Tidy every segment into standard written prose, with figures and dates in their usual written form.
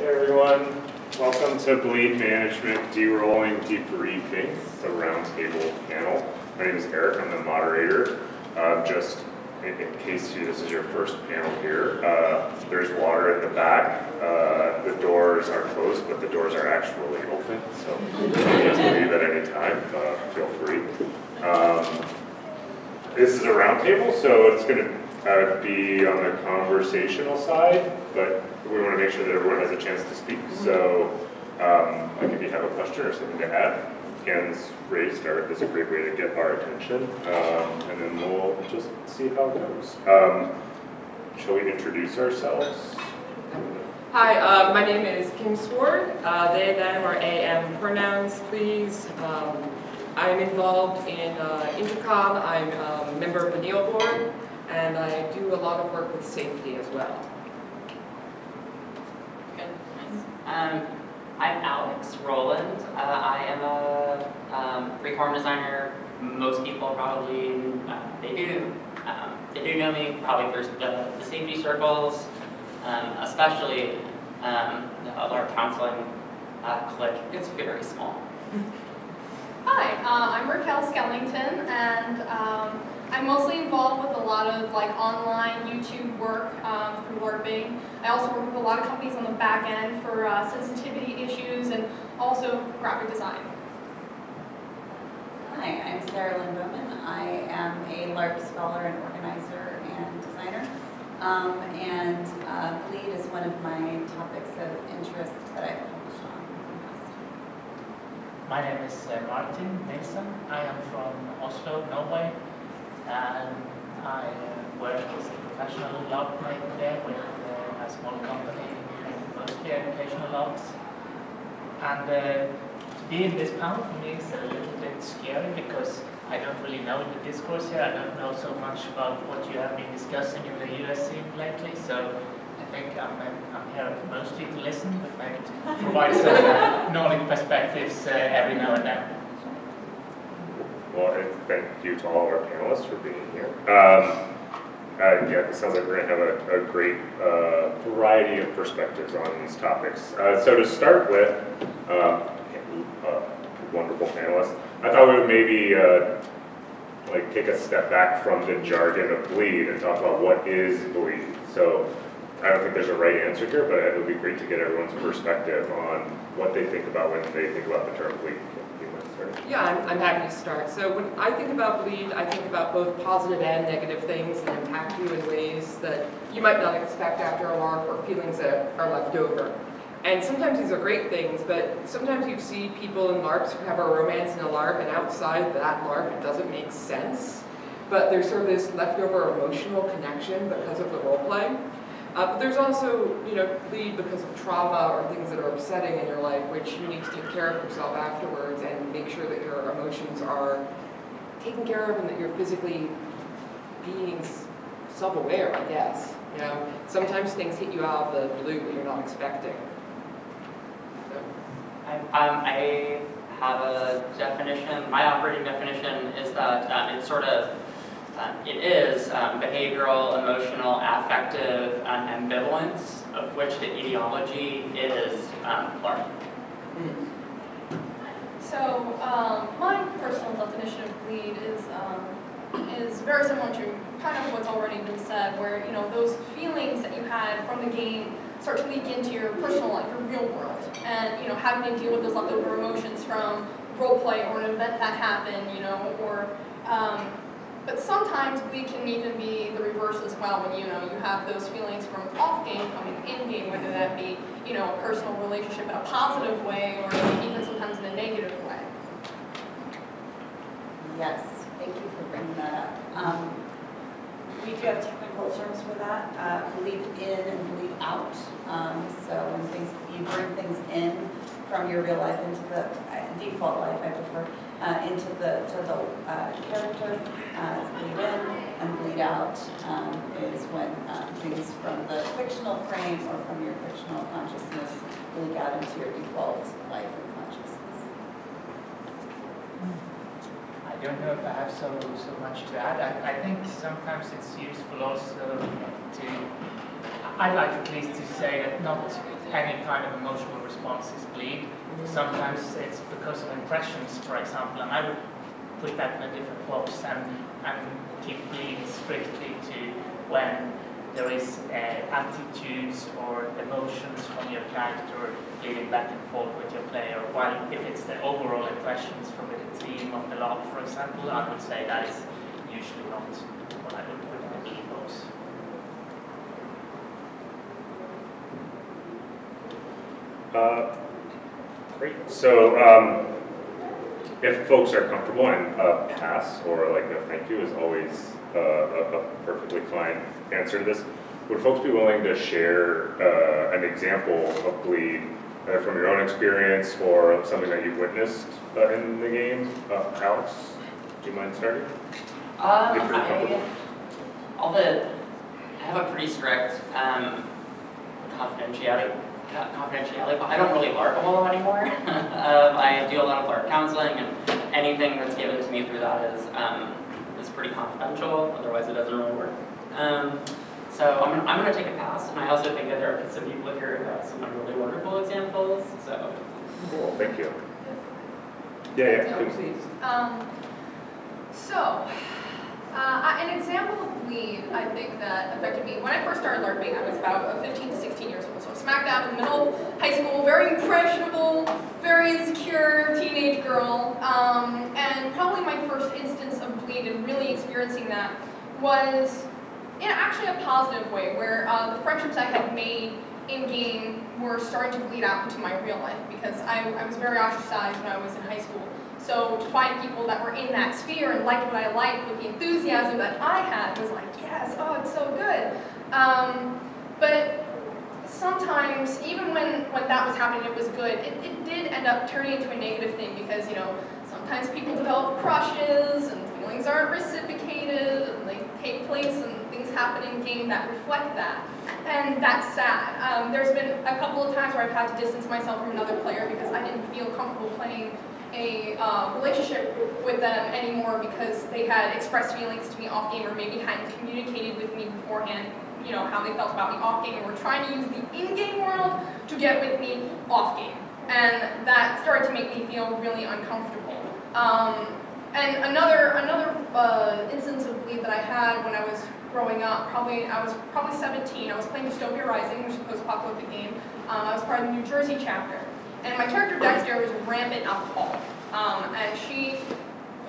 Hey everyone, welcome to Bleed Management De-Rolling Debriefing, the Roundtable panel. My name is Eric, I'm the moderator. Just in case this is your first panel here, there's water in the back. The doors are closed, but the doors are actually open, so you can leave at any time, feel free. This is a roundtable, so it's going to be on the conversational side, but we want to make sure that everyone has a chance to speak. So like if you have a question or something to add, hands raised is a great way to get our attention, and then we'll just see how it goes. Shall we introduce ourselves? Hi, my name is Kim Sward. They, them, or AM pronouns, please. I'm involved in Intercom. I'm a member of the NEAL board, and I do a lot of work with safety as well. Good, nice. I'm Alex Rowland. I am a freeform designer. Most people probably they do know me probably through the safety circles, especially the larp counseling clique. It's very small. Hi, I'm Raquel Skellington, and I'm mostly involved with a lot of online YouTube work through larping. I also work with a lot of companies on the back end for sensitivity issues and also graphic design. Hi, I'm Lynne Bowman. I am a LARP scholar and organizer and designer. Lead is one of my topics of interest that I've published on in the past. My name is Nielsen. I am from Oslo, Norway, and I work as a professional LARP maker there with a small company making mostly educational LARPs. And to be in this panel for me is a little bit scary because I don't really know the discourse here. I don't know so much about what you have been discussing in the US scene lately, so I think I'm here mostly to listen, but maybe to provide some Nordic perspectives every now and then. Well, and thank you to all of our panelists for being here. Yeah, it sounds like we're going to have a great variety of perspectives on these topics. So to start with, wonderful panelists, I thought we would maybe take a step back from the jargon of bleed and talk about what is bleed. So I don't think there's a right answer here, but it would be great to get everyone's perspective on what they think about when they think about the term bleed. Yeah, I'm happy to start. So when I think about bleed, I think about both positive and negative things that impact you in ways that you might not expect after a LARP, or feelings that are left over. And sometimes these are great things, but sometimes you see people in LARPs who have a romance in a LARP, and outside that LARP it doesn't make sense. But there's sort of this leftover emotional connection because of the role play. But there's also, bleed because of trauma or things that are upsetting in your life, which you need to take care of yourself afterwards and make sure that your emotions are taken care of and that you're physically being self-aware, I guess. Sometimes things hit you out of the blue that you're not expecting. So. I have a definition. My operating definition is that it's sort of it is behavioral, emotional, affective ambivalence, of which the etiology is LARP. So my personal definition of bleed is very similar to kind of what's already been said, where those feelings that you had from the game start to leak into your personal life, your real world, and having to deal with those leftover emotions from role play or an event that happened, or but sometimes bleed can even be the reverse as well, when you have those feelings from off game coming in game, whether that be a personal relationship in a positive way or even sometimes in a negative way. Yes, thank you for bringing that up. We do have technical terms for that, bleed in and bleed out. So when you bring things in from your real life into the default life, I prefer, into the character, it's bleed in, and bleed out is when things from the fictional frame or from your fictional consciousness leak out into your default life and consciousness. I don't know if I have so much to add. I think sometimes it's useful also to I'd like at least to say that not any kind of emotional response is bleed. Sometimes it's because of impressions, for example, and I would put that in a different box and keep bleed strictly to when there is attitudes or emotions from your character bleeding back and forth with your player, while if it's the overall impressions from the theme of the LARP, for example, I would say that is usually not what I would put in the bleed box. Great. So, if folks are comfortable, and pass or like a thank you is always a perfectly fine answer to this. Would folks be willing to share an example of bleed from your own experience or something that you've witnessed in the game? Alex, do you mind starting? I have a pretty strict confidentiality, but I don't really LARP a whole lot anymore. I do a lot of LARP counseling, and anything that's given to me through that is pretty confidential. Otherwise, it doesn't really work. So I'm going to take a pass, and I also think that there are some people here who have some really wonderful examples. So cool, thank you. Yeah, Please. An example of bleed, I think that affected me, when I first started LARPing, I was about 15 to 16 years old, so smack dab in the middle of high school, very impressionable, very insecure teenage girl, and probably my first instance of bleed and really experiencing that was in actually a positive way, where the friendships I had made in-game were starting to bleed out into my real life, because I was very ostracized when I was in high school. So to find people that were in that sphere and liked what I liked with the enthusiasm that I had was like, yes, oh, it's so good. But sometimes, even when that was happening, it was good, it did end up turning into a negative thing, because, you know, sometimes people develop crushes and feelings aren't reciprocated and they take place and things happen in game that reflect that. And that's sad. There's been a couple of times where I've had to distance myself from another player because I didn't feel comfortable playing a relationship with them anymore, because they had expressed feelings to me off game, or maybe hadn't communicated with me beforehand, you know, how they felt about me off game, and were trying to use the in-game world to get with me off game. And that started to make me feel really uncomfortable. And another instance of bleed that I had when I was growing up, I was probably 17. I was playing Dystopia Rising, which is a post-apocalyptic game. I was part of the New Jersey chapter. And my character Dexter was rampant alcoholic. And she,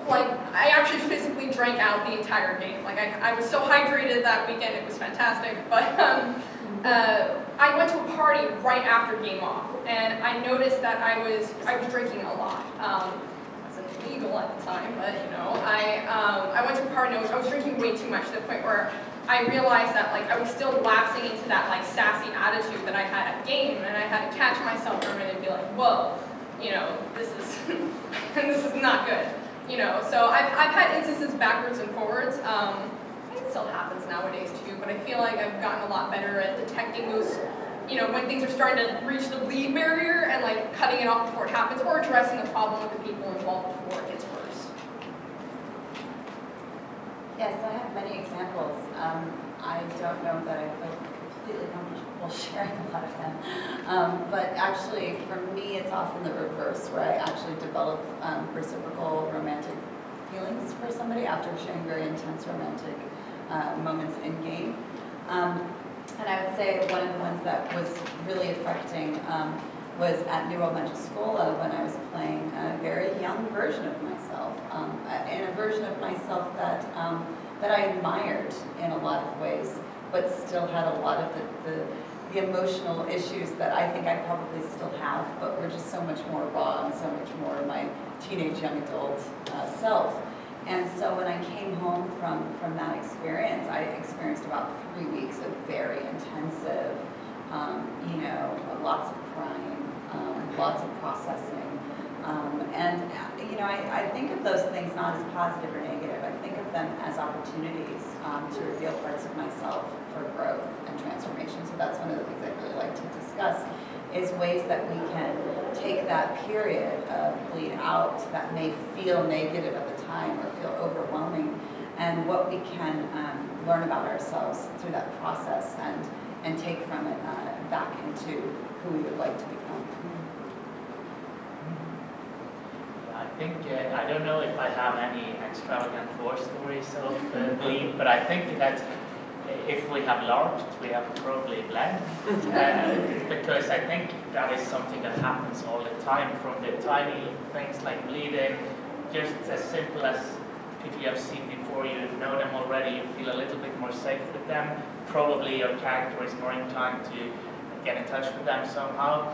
like, I actually physically drank out the entire game. Like, I was so hydrated that weekend, it was fantastic. But I went to a party right after game off, and I noticed that I was drinking a lot. It wasn't illegal at the time, but, you know, I went to a party and I was drinking way too much, to the point where I realized that, like, I was still lapsing into that, like, sassy attitude that I had at game, and I had to catch myself for a minute and be like, whoa, you know, this is this is not good, you know. So I've had instances backwards and forwards. It still happens nowadays too, but I feel like I've gotten a lot better at detecting those, you know, when things are starting to reach the bleed barrier, and like cutting it off before it happens, or addressing the problem with the people involved before it gets worse. Yes, I have many examples. I don't know that I feel completely comfortable sharing a lot of them. But actually, for me, it's often the reverse, where I actually develop reciprocal romantic feelings for somebody after sharing very intense romantic moments in game. And I would say one of the ones that was really affecting was at New Elementary School when I was playing a very young version of myself, and a version of myself that I admired in a lot of ways, but still had a lot of the emotional issues that I think I probably still have, but were just so much more raw and so much more my teenage young adult self. And so when I came home from that experience, I experienced about 3 weeks of very intensive, you know, lots of crying, lots of processing. And, you know, I think of those things not as positive or negative. I think of them as opportunities to reveal parts of myself for growth and transformation. So that's one of the things I'd really like to discuss, is ways that we can take that period of bleed out that may feel negative at the time or feel overwhelming, and what we can learn about ourselves through that process, and and take from it back into who we would like to become. I think, I don't know if I have any extravagant war stories of bleed, but I think that if we have larped, we have probably bled, because I think that is something that happens all the time, from the tiny things like bleeding, just as simple as people you have seen before, you know them already, you feel a little bit more safe with them, probably your character is more inclined to get in touch with them somehow,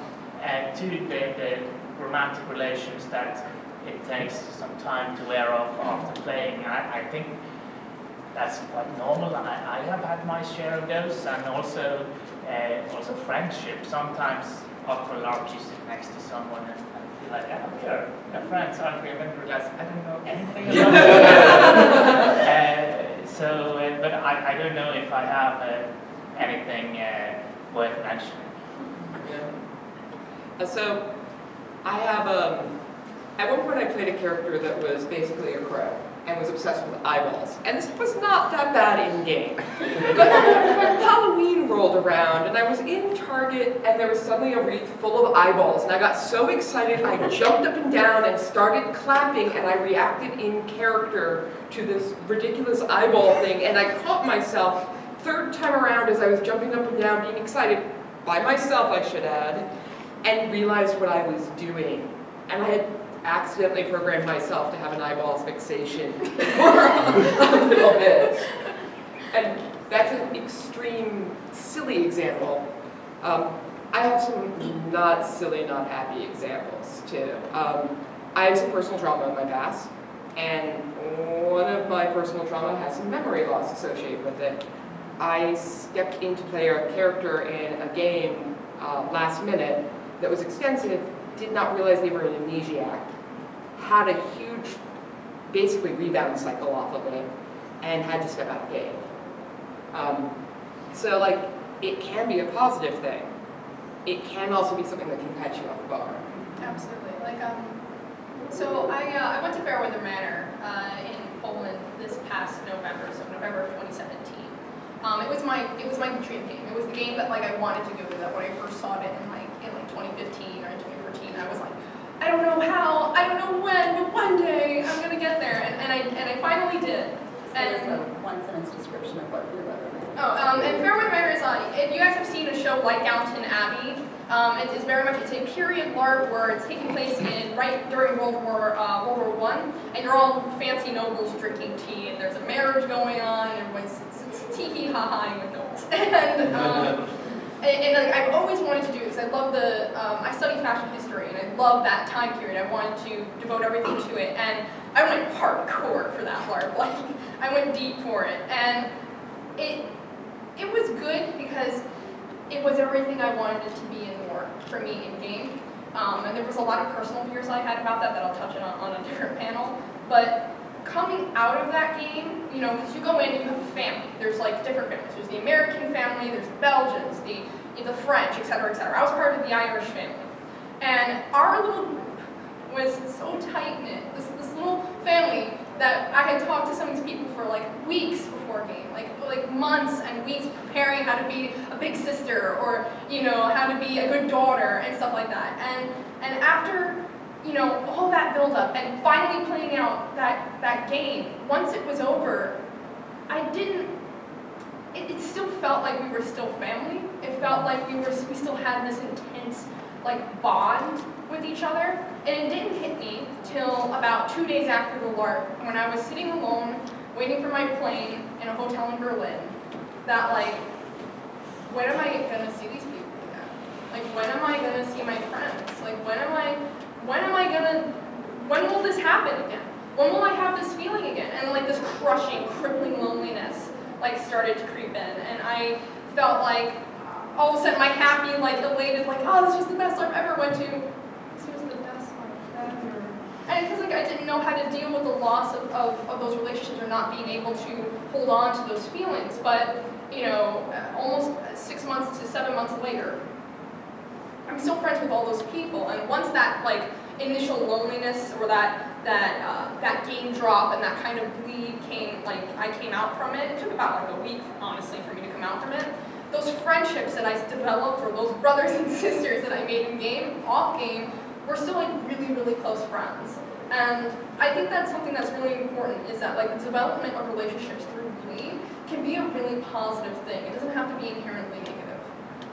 to the romantic relations that it takes some time to wear off after playing. I think that's quite normal. I have had my share of those, and also friendship. Sometimes after a LARP you sit next to someone and feel like, oh, we are friends, aren't we? And then realize, I don't know anything about them. But I don't know if I have anything worth mentioning. Yeah. So I have, at one point I played a character that was basically a crow and was obsessed with eyeballs. And this was not that bad in-game. But Halloween rolled around and I was in Target and there was suddenly a wreath full of eyeballs and I got so excited I jumped up and down and started clapping and I reacted in character to this ridiculous eyeball thing and I caught myself third time around as I was jumping up and down being excited, by myself I should add, and realized what I was doing. And I had accidentally programmed myself to have an eyeball fixation for a little bit. And that's an extreme, silly example. I have some not silly, not happy examples too. I have some personal trauma in my past, and one of my personal trauma has some memory loss associated with it. I stepped in to play a character in a game last minute that was extensive, did not realize they were an amnesiac, had a huge, basically rebound cycle off of it, and had to step out of game. So like, it can be a positive thing. It can also be something that can catch you off guard. Absolutely. Like, so I went to Fairweather Manor in Poland this past November, so November of 2017. It was my dream game. It was the game that like I wanted to go to. That when I first saw it in 2015 or in 2014, I was like, I don't know how, I don't know when, but one day I'm gonna get there, and I finally did. And it's a one-sentence description of what Fairweather Manor is. Oh, and Fairweather Manor is if you guys have seen a show like Downton Abbey, it's very much, it's a period LARP where it's taking place right during World War I, and you're all fancy nobles drinking tea, and there's a marriage going on, and everyone's tee-hee-ha-haing with nobles. And like, I've always wanted to do this. I love I study fashion history, and I love that time period. I wanted to devote everything to it, and I went hardcore for that LARP. Like, I went deep for it, and it was good because it was everything I wanted it to be and more for me in game. And there was a lot of personal fears I had about that I'll touch on a different panel. But coming out of that game, you know, because you go in and you have a family. There's like different families. There's the American family, there's the Belgians, the French, etc., etc. I was part of the Irish family. And our little group was so tight-knit, this little family that I had talked to some of these people for like weeks before game, like months and weeks preparing how to be a big sister or, you know, how to be a good daughter and stuff like that. And after, you know, all that build-up and finally playing out that game, once it was over, it still felt like we were still family. It felt like we still had this intense, like, bond with each other. And it didn't hit me till about 2 days after the LARP, when I was sitting alone, waiting for my plane in a hotel in Berlin, that, like, when am I gonna see these people again? Like, when am I gonna see my friends? Like, when will this happen again? When will I have this feeling again? And like this crushing, crippling loneliness like started to creep in, and I felt like all of a sudden my happy, like elated, like, oh, this was the best I've ever went to. This was the best I've ever. And because like I didn't know how to deal with the loss of those relationships or not being able to hold on to those feelings. But you know, almost 6 months to 7 months later, I'm still friends with all those people. And once that like initial loneliness or that game drop and that kind of bleed came, like I came out from it. It took about like a week, honestly, for me to come out from it. those friendships that I developed, or those brothers and sisters that I made in game, off game, we're still like really, really close friends. And I think that's something that's really important, is that like the development of relationships through Bleed can be a really positive thing. It doesn't have to be inherently negative,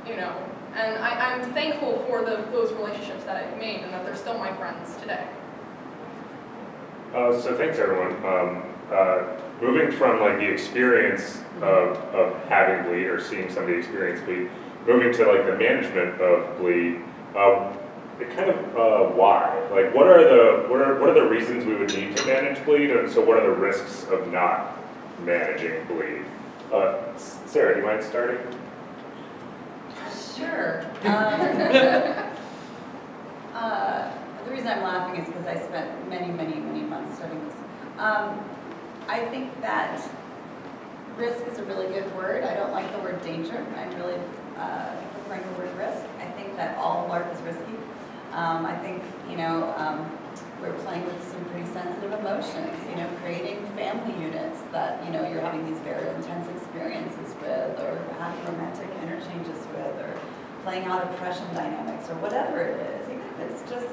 you know? And I'm thankful for those relationships that I've made and that they're still my friends today. So thanks everyone. Moving from like the experience of having Bleed or seeing somebody experience Bleed, moving to like the management of Bleed, it kind of why? Like what are the reasons we would need to manage Bleed, and so what are the risks of not managing Bleed? Sarah, do you mind starting? Sure. The reason I'm laughing is because I spent many months studying this. I think that risk is a really good word. I don't like the word danger. I'm really preferring the word risk. I think that all LARP is risky. I think, you know, we're playing with some pretty sensitive emotions, you know, creating family units that, you know, you're having these very intense experiences with, or having romantic interchanges with, or playing out oppression dynamics, or whatever it is. Even if it's just,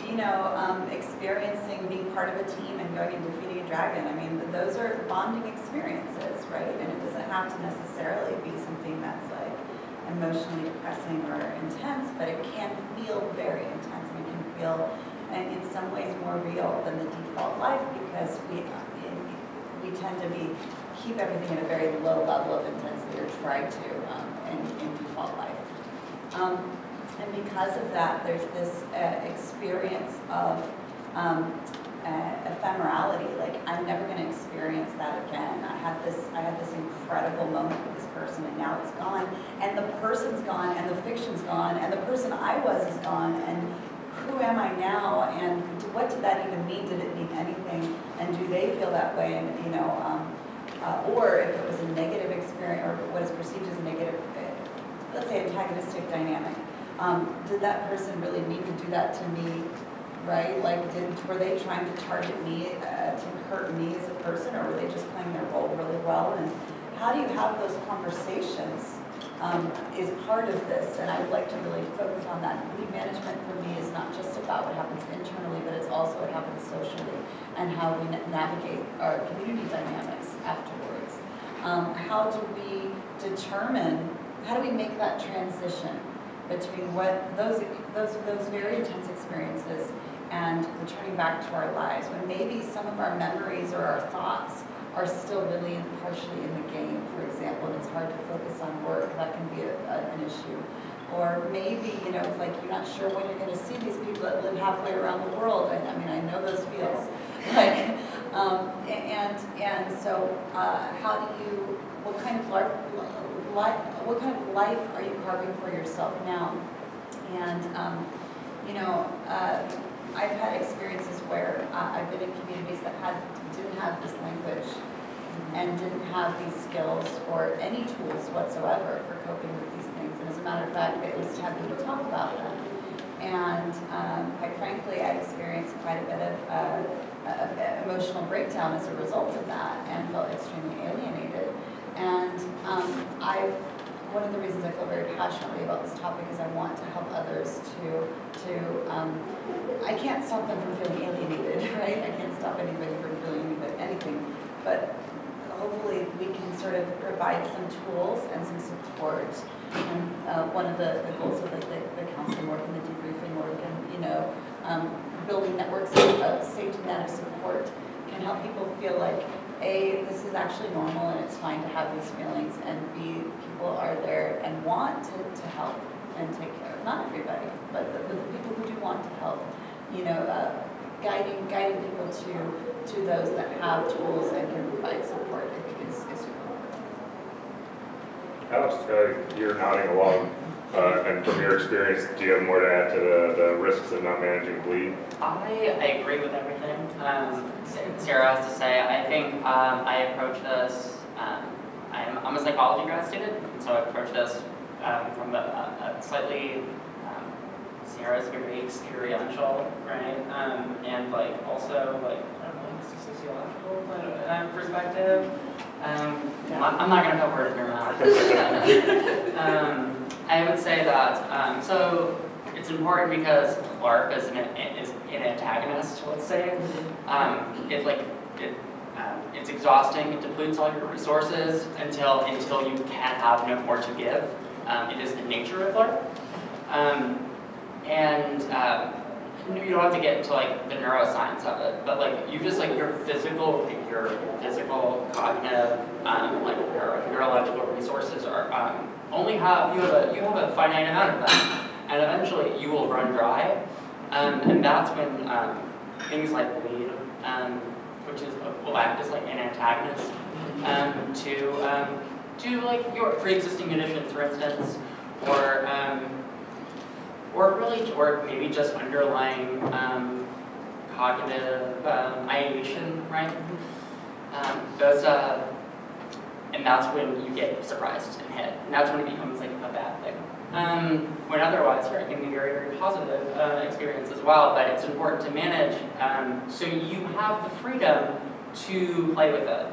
you know, experiencing being part of a team and going and defeating a dragon. I mean, those are bonding experiences, right? And it doesn't have to necessarily be something that's like emotionally depressing or intense, but it can feel very intense, and it can feel, and in some ways, more real than the default life, because we tend to keep everything at a very low level of intensity, or try to in default life. And because of that, there's this experience of ephemerality. Like, I'm never going to experience that again. I had this incredible moment with this person, and now it's gone. And the person's gone, and the fiction's gone, and the person I was is gone. And who am I now? And what did that even mean? Did it mean anything? And do they feel that way? And you know, or if it was a negative experience, or what is perceived as a negative, let's say, antagonistic dynamic. Did that person really mean to do that to me, right? Like, were they trying to target me to hurt me as a person, or were they just playing their role really well? And how do you have those conversations is part of this, and I would like to really focus on that. Bleed management for me is not just about what happens internally, but it's also what happens socially, and how we navigate our community dynamics afterwards. How do we determine, how do we make that transition between what those very intense experiences and returning back to our lives, when maybe some of our memories or our thoughts are still really partially in the game, for example, and it's hard to focus on work. That can be an issue. Or maybe, you know, it's like you're not sure when you're going to see these people that live halfway around the world. I mean, I know those feels. Like, and so, how do you? What kind of life are you carving for yourself now? And you know, I've had experiences where I've been in communities that didn't have this language and didn't have these skills or any tools whatsoever for coping with these things. And as a matter of fact, it was taboo to talk about them. And quite frankly, I experienced quite a bit of emotional breakdown as a result of that, and felt extremely alienated. And one of the reasons I feel very passionately about this topic is I want to help others I can't stop them from feeling alienated, right? I can't stop anybody from feeling anything, but hopefully we can sort of provide some tools and some support. And one of the goals of like the counseling work and the debriefing work, and you know, building networks of safety net of support can help people feel like, A, this is actually normal and it's fine to have these feelings, and B, people are there and want to help and take care of. Not everybody, but the people who do want to help, you know, guiding people to those that have tools and can provide support, I think is super important. Alex, you're nodding along, and from your experience, do you have more to add to the risks of not managing bleed? I agree with everything Sarah has to say. I think I approach this, I'm a psychology grad student, so I approach this from a slightly, Sarah's very experiential, right? And like also like, I don't know, sociological perspective. I'm not going to put words in your mouth. I would say that, so it's important because LARP is an antagonist, let's say. It's exhausting, it depletes all your resources until you can't have no more to give. It is the nature of LARP. You don't have to get into like the neuroscience of it, but like you just like your physical, cognitive, like your neurological resources are only have you have a finite amount of them, and eventually you will run dry, and that's when things like bleed, which is will act as like an antagonist to like your pre-existing conditions, for instance, or maybe just underlying cognitive ideation, right? And that's when you get surprised and hit, and that's when it becomes like a bad thing. When otherwise, right, it can be a very, very positive experience as well, but it's important to manage so you have the freedom to play with it.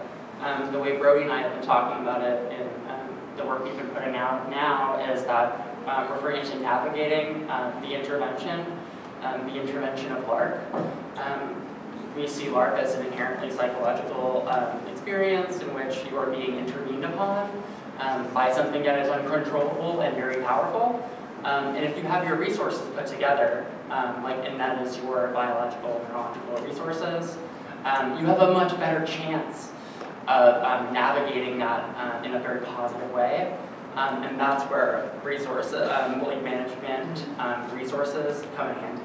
The way Brody and I have been talking about it in the work we've been putting out now is that referring to navigating the intervention of LARP. We see LARP as an inherently psychological experience in which you are being intervened upon by something that is uncontrollable and very powerful. And if you have your resources put together, and that is your biological and neurological resources, you have a much better chance of navigating that in a very positive way. And that's where resources, like management resources come in handy.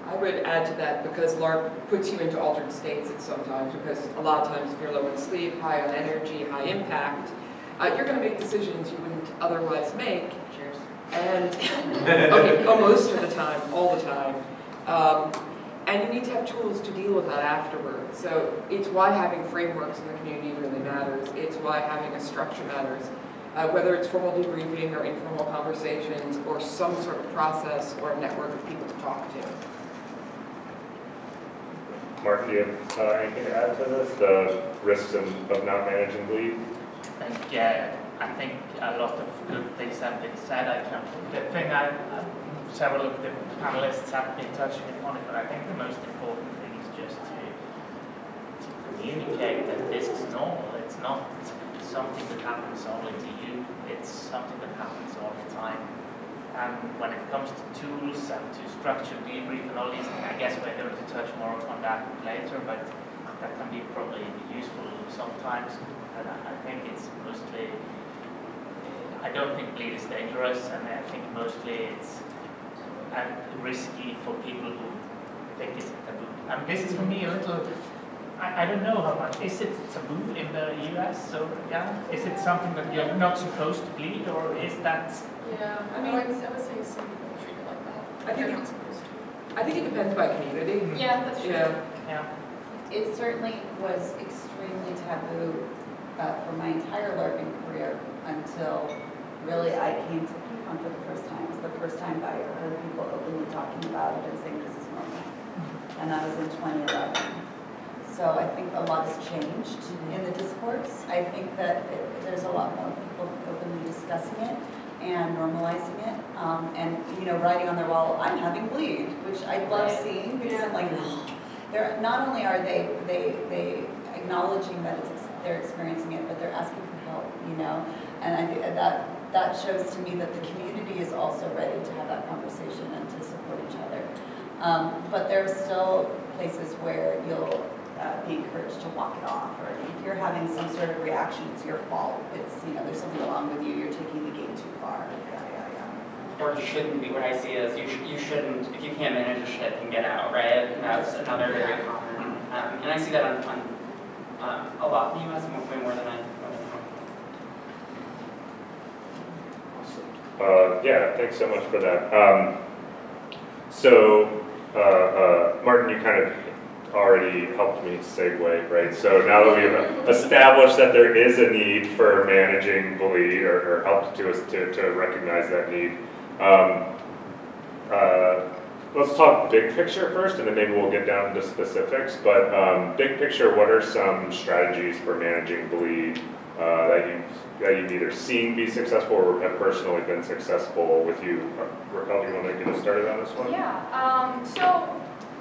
I would add to that because LARP puts you into altered states at some times, because a lot of times if you're low in sleep, high on energy, high impact, you're going to make decisions you wouldn't otherwise make. Cheers. And, okay, most of the time, all the time. And you need to have tools to deal with that afterwards. So it's why having frameworks in the community really matters. It's why having a structure matters. Whether it's formal debriefing or informal conversations or some sort of process or a network of people to talk to. Mark, do you have anything to add to this? The risks of not managing bleed? I think a lot of good things have been said. Several of the panelists have been touching upon it, but I think the most important thing is just to communicate that this is normal. It's not something that happens only to you. It's something that happens all the time. And when it comes to tools and to structured debrief and all these things, I guess we're going to touch more on that later, but that can be probably useful sometimes. And I think it's mostly, I don't think bleed is dangerous, and I think mostly it's risky for people who think it's a taboo. And this is for me a little, I don't know how much, is it taboo in the US? So yeah, is it something that you're not supposed to bleed, or is that? Yeah, I mean, I would say some people treat it like that. I think they're not supposed to. I think it depends by community. Yeah, that's true. Yeah. It certainly was extremely taboo for my entire LARPing career until really I came to Peabody for the first time. It was the first time I heard people openly talking about it and saying this is normal. And that was in 2011. So I think a lot has changed in the discourse. I think that there's a lot more people openly discussing it and normalizing it, and writing on their wall, I'm having bleed, which I love seeing, because I'm like, they're not only are they acknowledging that they're experiencing it, but they're asking for help, and I think that shows to me that the community is also ready to have that conversation and to support each other. But there are still places where you'll be encouraged to walk it off, or if you're having some sort of reaction, it's your fault. It's there's something wrong with you. You're taking the game too far. Or you shouldn't be. What I see is you shouldn't. If you can't manage your shit, then get out, right? And that's another very common. And I see that on a lot in the U.S. way more than I. Yeah, thanks so much for that. Martin, you kind of already helped me segue, right? So now that we've established that there is a need for managing bleed, or helped to us to recognize that need, let's talk big picture first, and then maybe we'll get down to specifics. But big picture, what are some strategies for managing bleed that you've either seen be successful or have personally been successful with you? Raquel, do you want to get us started on this one? Yeah, so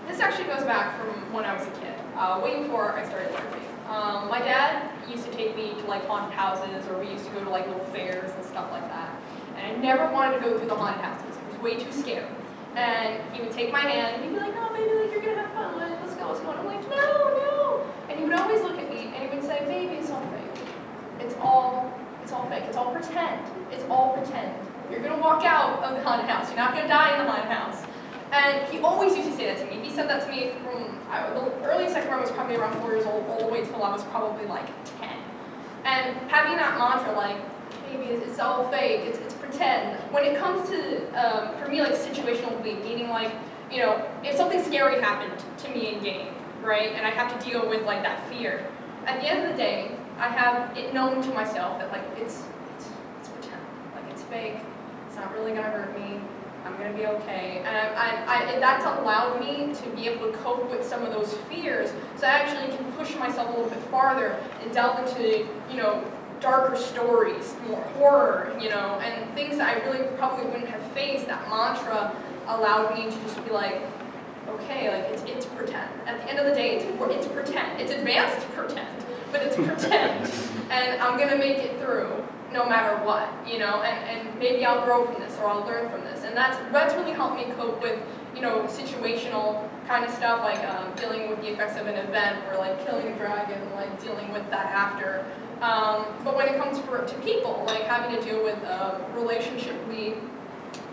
this actually goes back from when I was a kid, way before I started larping. My dad used to take me to like haunted houses, or we used to go to like little fairs and stuff like that. And I never wanted to go through the haunted houses. I was way too scared. And he would take my hand and he'd be like, "No, baby, like, you're gonna have fun. Let's go, let's go." And I'm like, "No, no." And he would always look at me and he would say, "Baby, it's all fake. It's all fake. It's all pretend. It's all pretend. You're gonna walk out of the haunted house. You're not gonna die in the haunted house." And he always used to say that to me. He said that to me from the earliest I can remember was probably around 4 years old, all the way till I was probably like 10. And having that mantra, like, "Baby, it's all fake. It's pretend." When it comes to, for me, like situational bleed, meaning like, you know, if something scary happened to me in game, right, and I have to deal with like that fear, at the end of the day, I have it known to myself that like it's pretend, like it's fake. It's not really gonna hurt me. I'm gonna be okay, and that's allowed me to be able to cope with some of those fears, so I actually can push myself a little bit farther and delve into, you know, darker stories, more horror, you know, and things that I really probably wouldn't have faced. That mantra allowed me to just be like, okay, like it's pretend. At the end of the day, it's pretend. It's advanced pretend, but it's pretend, and I'm gonna make it through no matter what, you know, and maybe I'll grow from this or I'll learn from this, and that's really helped me cope with, you know, situational kind of stuff, like dealing with the effects of an event, or like killing a dragon, like dealing with that after. But when it comes to people, like having to deal with relationship bleed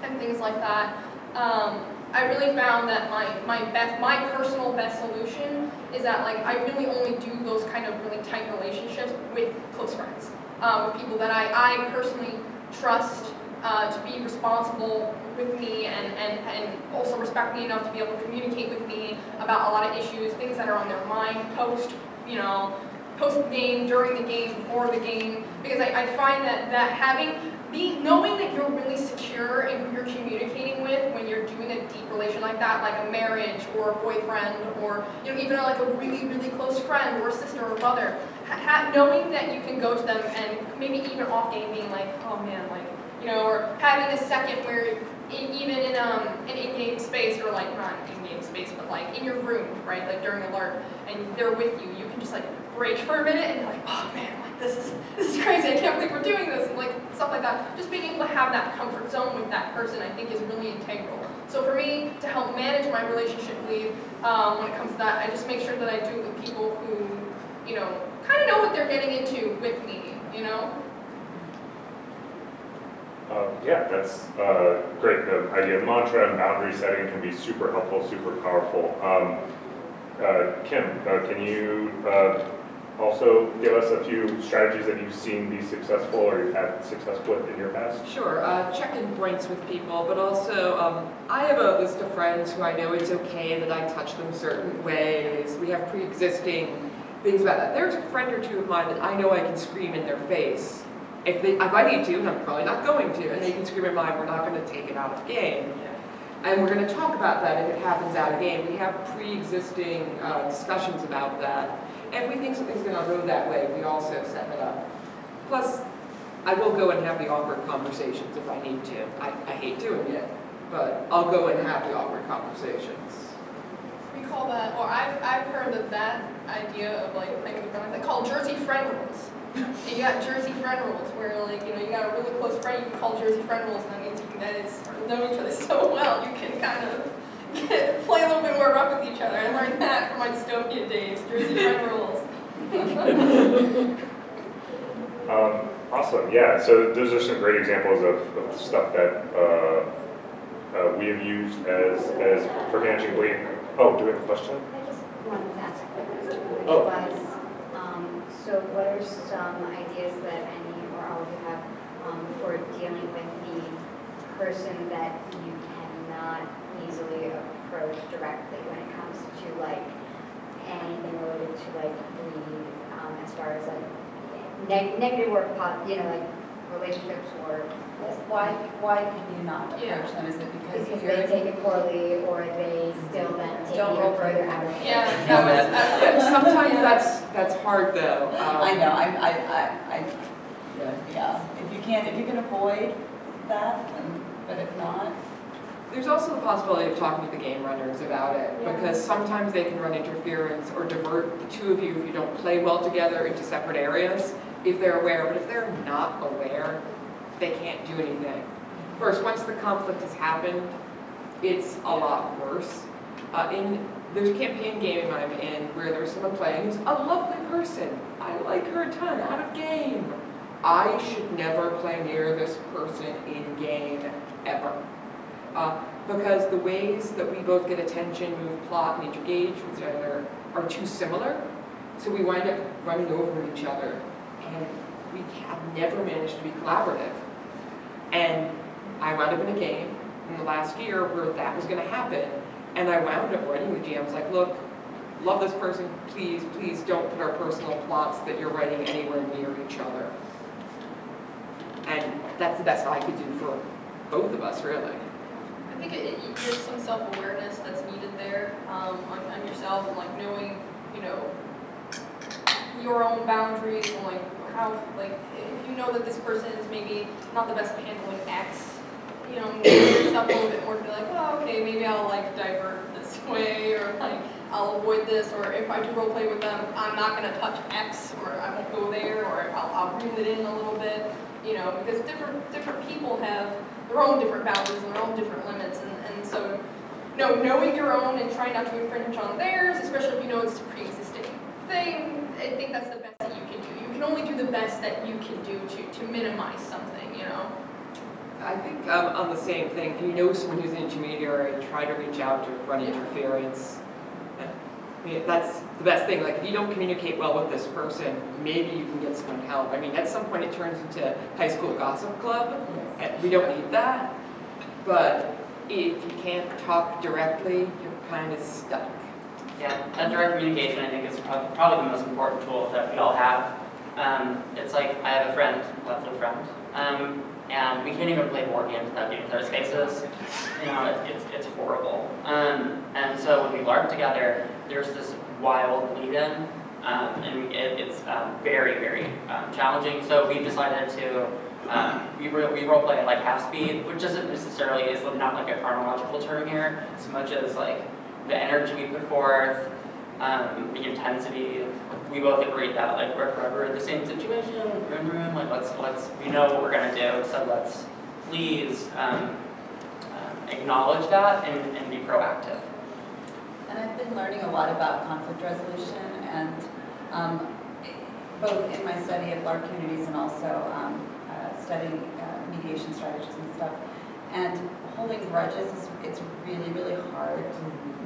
and things like that, I really found that my personal best solution is that like I really only do those kind of really tight relationships with close friends, with people that I personally trust to be responsible with me and also respect me enough to be able to communicate with me about a lot of issues, things that are on their mind post game, during the game, before the game, because I find that knowing that you're really secure in who you're communicating with when you're doing a deep relation like that, like a marriage or a boyfriend, or, you know, even like a really, really close friend or a sister or brother, knowing that you can go to them and maybe even off game being like, "Oh man," like, you know, or having a second where even in an in-game space, or like not in-game space, but like in your room, right, like during a LARP, and they're with you, you can just like rage for a minute and you're like, "Oh man, like this is crazy, I can't believe we're doing this," and like stuff like that. Just being able to have that comfort zone with that person, I think, is really integral. So for me, to help manage my relationship bleed, when it comes to that, I just make sure that I do it with people who, you know, kind of know what they're getting into with me, you know? Yeah, that's great. The idea of mantra and boundary setting can be super helpful, super powerful. Kim, can you also give us a few strategies that you've seen be successful or you've had success with in your past? Sure, check-in points with people, but also I have a list of friends who I know it's okay that I touch them certain ways. We have pre-existing things about that. There's a friend or two of mine that I know I can scream in their face if I need to, and I'm probably not going to, and they can scream in mine. We're not going to take it out of game. And we're going to talk about that if it happens out of game. We have pre-existing discussions about that. And if we think something's going to go that way, we also set it up. Plus, I will go and have the awkward conversations if I need to. I hate doing it, but I'll go and have the awkward conversations. We call that, or I've heard of that idea of like playing with a friend, they call Jersey friend rules. And you got Jersey friend rules where, like, you know, you got a really close friend you can call Jersey friend rules, and that means you guys know each other so well you can kind of play a little bit more rough with each other. I learned that from my dystopia days, Jersey friend rules. Awesome, yeah, so those are some great examples of stuff that we have used as for managing bleed. Oh, do we have a question? I just wanted to ask a question, which Oh. was, so what are some ideas that any or all of you have for dealing with the person that you cannot easily approach directly when it comes to like anything related to like bleed, as far as like negative work, you know, like relationships or Why can you not approach them? Is it because they you're take it poorly or they still then take Don't it roll further right. out of it? Yeah, that was, Yeah, sometimes that's hard though. I know, yeah, if you can avoid that, but if not. There's also the possibility of talking to the game runners about it, Yeah. because sometimes they can run interference or divert the two of you if you don't play well together into separate areas, if they're aware. But if they're not aware, they can't do anything. First, once the conflict has happened, it's a lot worse. There's a campaign game I'm in where there's someone playing who's a lovely person. I like her a ton, out of game. I should never play near this person in game, ever. Because the ways that we both get attention, move, plot, and engage with each other are too similar. So we wind up running over each other, and we have never managed to be collaborative. And I wound up in a game in the last year where that was going to happen, and I wound up writing the GMs like, look, love this person, please, please don't put our personal plots that you're writing anywhere near each other. And that's the best I could do for both of us, really. I think there's some self-awareness that's needed there on yourself, and like knowing, you know, your own boundaries and like how, like if you know that this person is maybe not the best at handling X, you know, give yourself a little bit more to be like, oh, okay, maybe I'll like divert this way, or like I'll avoid this, or if I do role play with them, I'm not going to touch X, or I won't go there, or I'll reel it in a little bit, you know, because different people have their own different boundaries and their own different limits, and so, knowing your own and trying not to infringe on theirs, especially if you know it's a pre-existing thing, I think that's the best that you can do. You can only do the best that you can do to minimize something, you know. I think on the same thing, if you know someone who's an intermediary, try to reach out to run interference. I mean, that's the best thing. Like, if you don't communicate well with this person, maybe you can get someone help. I mean, at some point it turns into high school gossip club, and we don't need that. But if you can't talk directly, you're kind of stuck. Yeah, that direct communication, I think, is probably the most important tool that we all have. It's like, I have a friend, a lovely friend, and we can't even play board games without being in their spaces. You know, it's horrible. And so when we LARP together, there's this wild lead-in, and it's very, very challenging. So we decided to, we role play at like half speed, which doesn't necessarily, is not like a chronological term here, as much as like the energy we put forth, the intensity. We both agreed that like we're forever in the same situation, room, like let's we know what we're gonna do, so let's please acknowledge that and be proactive. And I've been learning a lot about conflict resolution, and both in my study of LARP communities and also studying mediation strategies and stuff. And holding grudges, it's really, really hard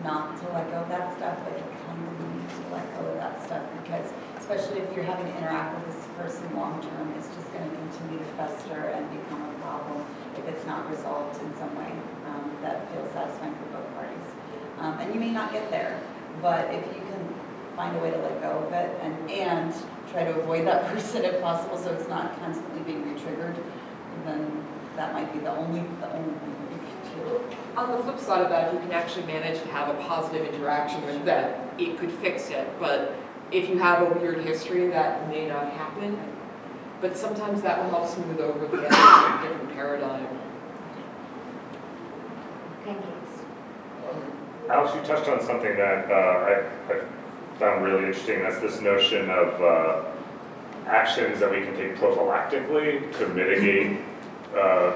not to let go of that stuff, but you kind of need to let go of that stuff, because especially if you're having to interact with this person long term, it's just going to continue to fester and become a problem if it's not resolved in some way that feels satisfying for both parties. And you may not get there, but if you can find a way to let go of it and try to avoid that person if possible, so it's not constantly being re-triggered, then that might be the only thing that you can do. On the flip side of that, if you can actually manage to have a positive interaction with them, it could fix it. But if you have a weird history, that may not happen. But sometimes that will help smooth over the edge of a different paradigm. Alex, you touched on something that I found really interesting. That's this notion of actions that we can take prophylactically to mitigate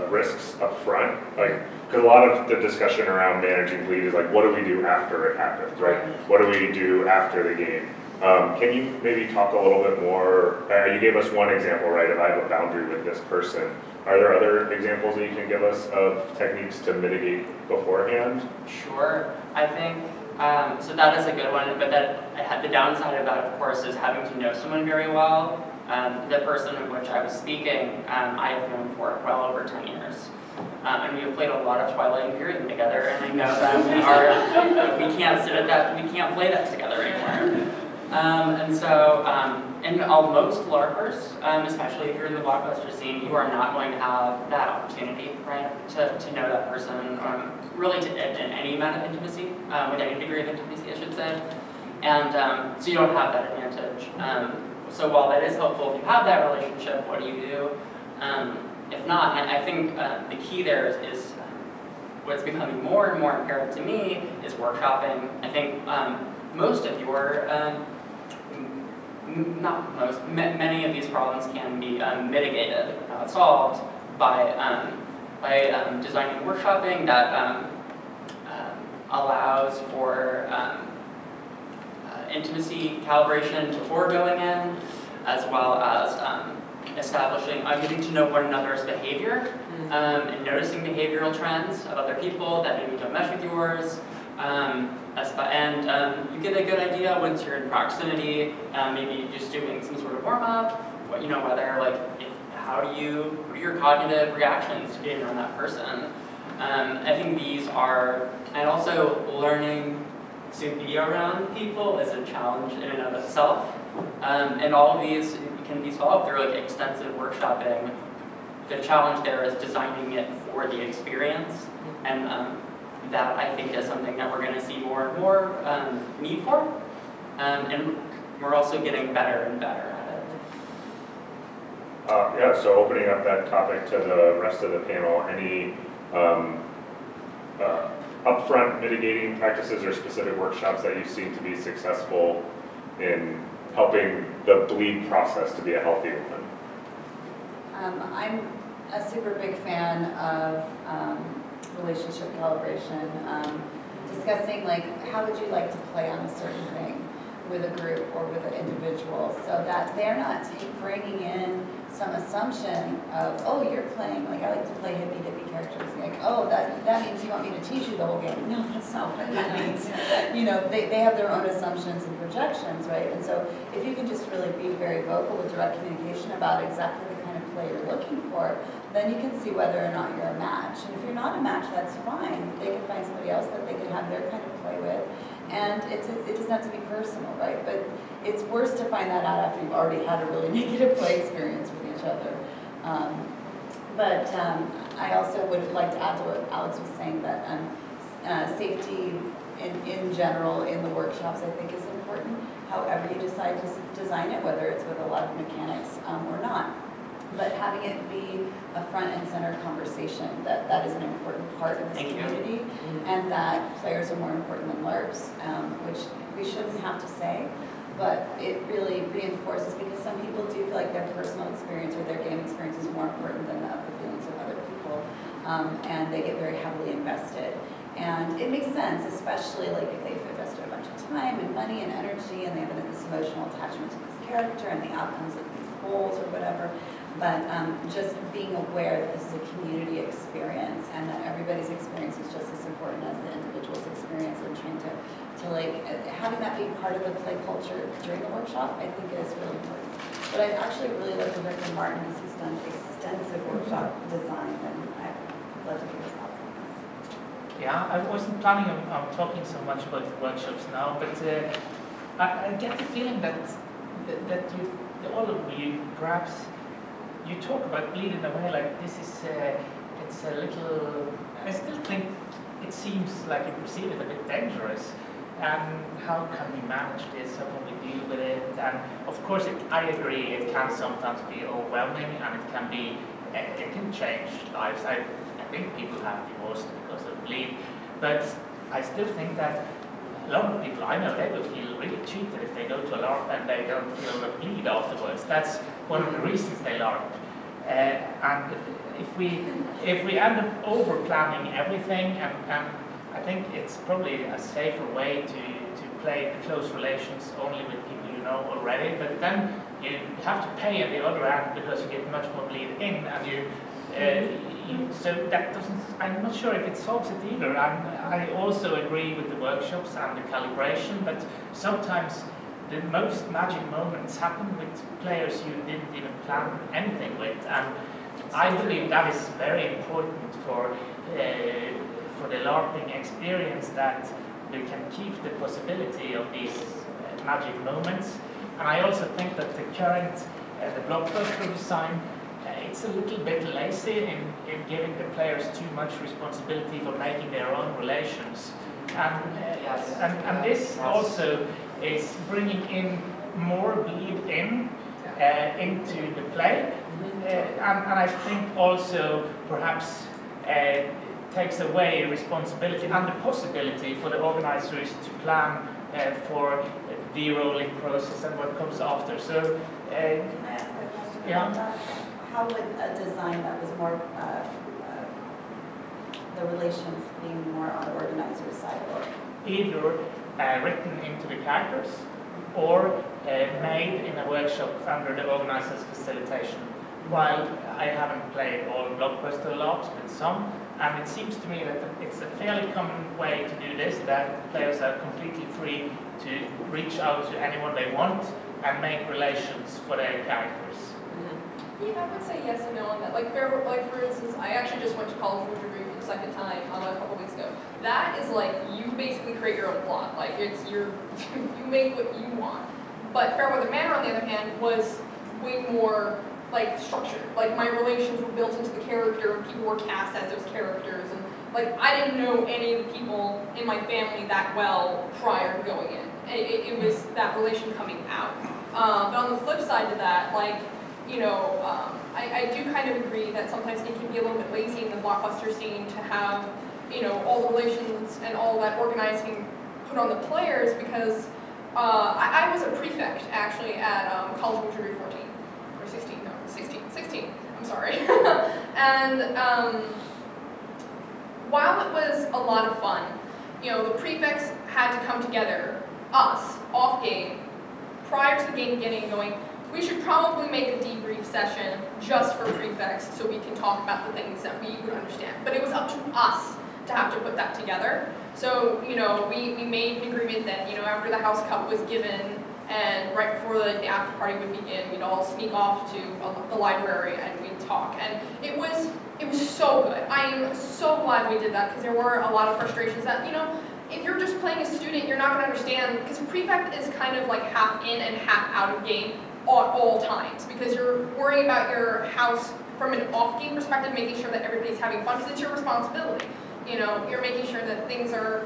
risks up front. Like, because a lot of the discussion around managing bleed is like, what do we do after it happens, right? What do we do after the game? Can you maybe talk a little bit more? You gave us one example, right, of I have a boundary with this person. Are there other examples that you can give us of techniques to mitigate beforehand? Sure. I think, so that is a good one, but the downside of that, of course, is having to know someone very well. The person of which I was speaking, I have known for well over 10 years. And we have played a lot of Twilight Imperium together, and I know that we can't sit at that, we can't play that together anymore. And so, and most LARPers, especially if you're in the blockbuster scene, you are not going to have that opportunity, right, to know that person, really in any amount of intimacy, with any degree of intimacy, I should say. And so you don't have that advantage. So while that is helpful if you have that relationship, what do you do? If not, I think the key there is what's becoming more and more imperative to me is workshopping. I think most of your, not most, many of these problems can be mitigated, solved by designing workshopping that allows for intimacy calibration before going in, as well as establishing, getting to know one another's behavior, and noticing behavioral trends of other people that maybe don't mesh with yours. You get a good idea once you're in proximity, maybe just doing some sort of warm-up, whether what are your cognitive reactions to being around that person. I think these are, and also learning to be around people is a challenge in and of itself. And all of these can be solved through extensive workshopping. The challenge there is designing it for the experience, and that I think is something that we're going to see more and more need for, and we're also getting better and better at it. Yeah, so opening up that topic to the rest of the panel, any upfront mitigating practices or specific workshops that you've seen to be successful in helping the bleed process to be a healthy one? I'm a super big fan of relationship calibration, discussing how would you like to play on a certain thing with a group or with an individual, so that they're not bringing in some assumption of, oh, you're playing, I like to play hippy-dippy characters, oh, that means you want me to teach you the whole game. No, that's not what that means. They have their own assumptions and projections, right? And so if you can just really be very vocal with direct communication about exactly the kind of play you're looking for, then you can see whether or not you're a match. And if you're not a match, that's fine. They can find somebody else that they can have their kind of play with. And it doesn't have to be personal, right? But it's worse to find that out after you've already had a really negative play experience with each other. I also would like to add to what Alex was saying, that safety in general in the workshops I think is important, however you decide to design it, whether it's with a lot of mechanics or not. But having it be a front and center conversation, that is an important part of this community, and that players are more important than LARPs, which we shouldn't have to say, but it really reinforces, because some people do feel like their personal experience or their game experience is more important than the feelings of other people, and they get very heavily invested. And it makes sense, especially if they've invested a bunch of time and money and energy, and they have this emotional attachment to this character and the outcomes of these goals or whatever. But just being aware that this is a community experience, and that everybody's experience is just as important as the individual's experience, and trying to having that be part of the play culture during the workshop, I think is really important. But I'd actually really like to hear from Martin, because he's done extensive workshop design, and I'd love to hear his thoughts on this. Yeah, I wasn't planning on talking so much about workshops now, but I get the feeling that all of you perhaps you talk about bleed in a way like this is it's a little. I still think it seems like you perceive it a bit dangerous. And how can we manage this? How can we deal with it? And of course, I agree. It can sometimes be overwhelming, and it can change lives. I think people have divorced because of bleed, but I still think that a lot of people I know, they will feel really cheated if they go to a LARP and they don't feel the bleed afterwards. That's one of the reasons they LARP. And if we end up over planning everything, and I think it's probably a safer way to play the close relations only with people you know already. But then you have to pay at the other end because you get much more bleed in, and so that doesn't. I'm not sure if it solves it either. I also agree with the workshops and the calibration, but sometimes the most magic moments happen with players you didn't even plan anything with, and I believe that is very important for the LARPing experience, that we can keep the possibility of these magic moments. And I also think that the current, the blockbuster design, it's a little bit lazy in giving the players too much responsibility for making their own relations. And this also is bringing in more bleed into the play. And I think also perhaps takes away responsibility and the possibility for the organizers to plan for the rolling process and what comes after. So, Can I ask a question about that? How would a design that was more, the relations being more on the organizer's side work? Either written into the characters or made in a workshop under the organizer's facilitation. While I haven't played all blockbuster LARPs, but some, and it seems to me that it's a fairly common way to do this, that players are completely free to reach out to anyone they want and make relations for their characters. Yeah, I would say yes and no on that. Like for instance, I actually just went to college with Debriefing for the second time a couple weeks ago. That is like, you basically create your own plot. Like it's you make what you want. But Fairweather Manor, on the other hand, was way more like structured. Like my relations were built into the character, and people were cast as those characters. And like I didn't know any of the people in my family that well prior to going in. It was that relation coming out. But on the flip side to that, like, you know, I do kind of agree that sometimes it can be a little bit lazy in the blockbuster scene to have, you know, all the relations and all that organizing put on the players, because I was a prefect actually at College of Wizardry 14, or 16, no, 16, I'm sorry. And while it was a lot of fun, you know, the prefects had to come together, us, off game, prior to the game beginning, and going, we should probably make a debrief session just for prefects so we can talk about the things that we would understand. But it was up to us to have to put that together. So, you know, we made an agreement that, you know, after the house cup was given and right before the after party would begin, we'd all sneak off to the library and we'd talk. And it was so good. I am so glad we did that, because there were a lot of frustrations that, you know, if you're just playing a student, you're not going to understand, because prefect is kind of like half in and half out of game at all times, because you're worrying about your house from an off-game perspective, making sure that everybody's having fun, because it's your responsibility. You know, you're making sure that things are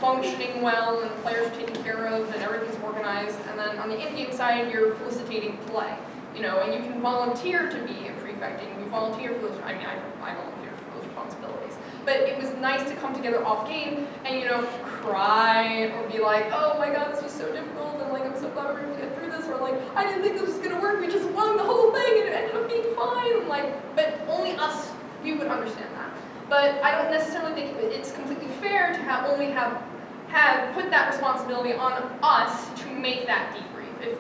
functioning well and players are taken care of and everything's organized. And then on the in-game side, you're facilitating play. You know, and you can volunteer to be a prefect, and you volunteer for those. I mean, I volunteer for those responsibilities. But it was nice to come together off-game and, you know, cry or be like, oh my God, this was so difficult, and like, I'm so glad we were able to get through this, or like, I didn't think this was gonna work, we just won the whole thing and it ended up being fine. And like, but only us, we would understand that. But I don't necessarily think it's completely fair to have put that responsibility on us to make that debrief, if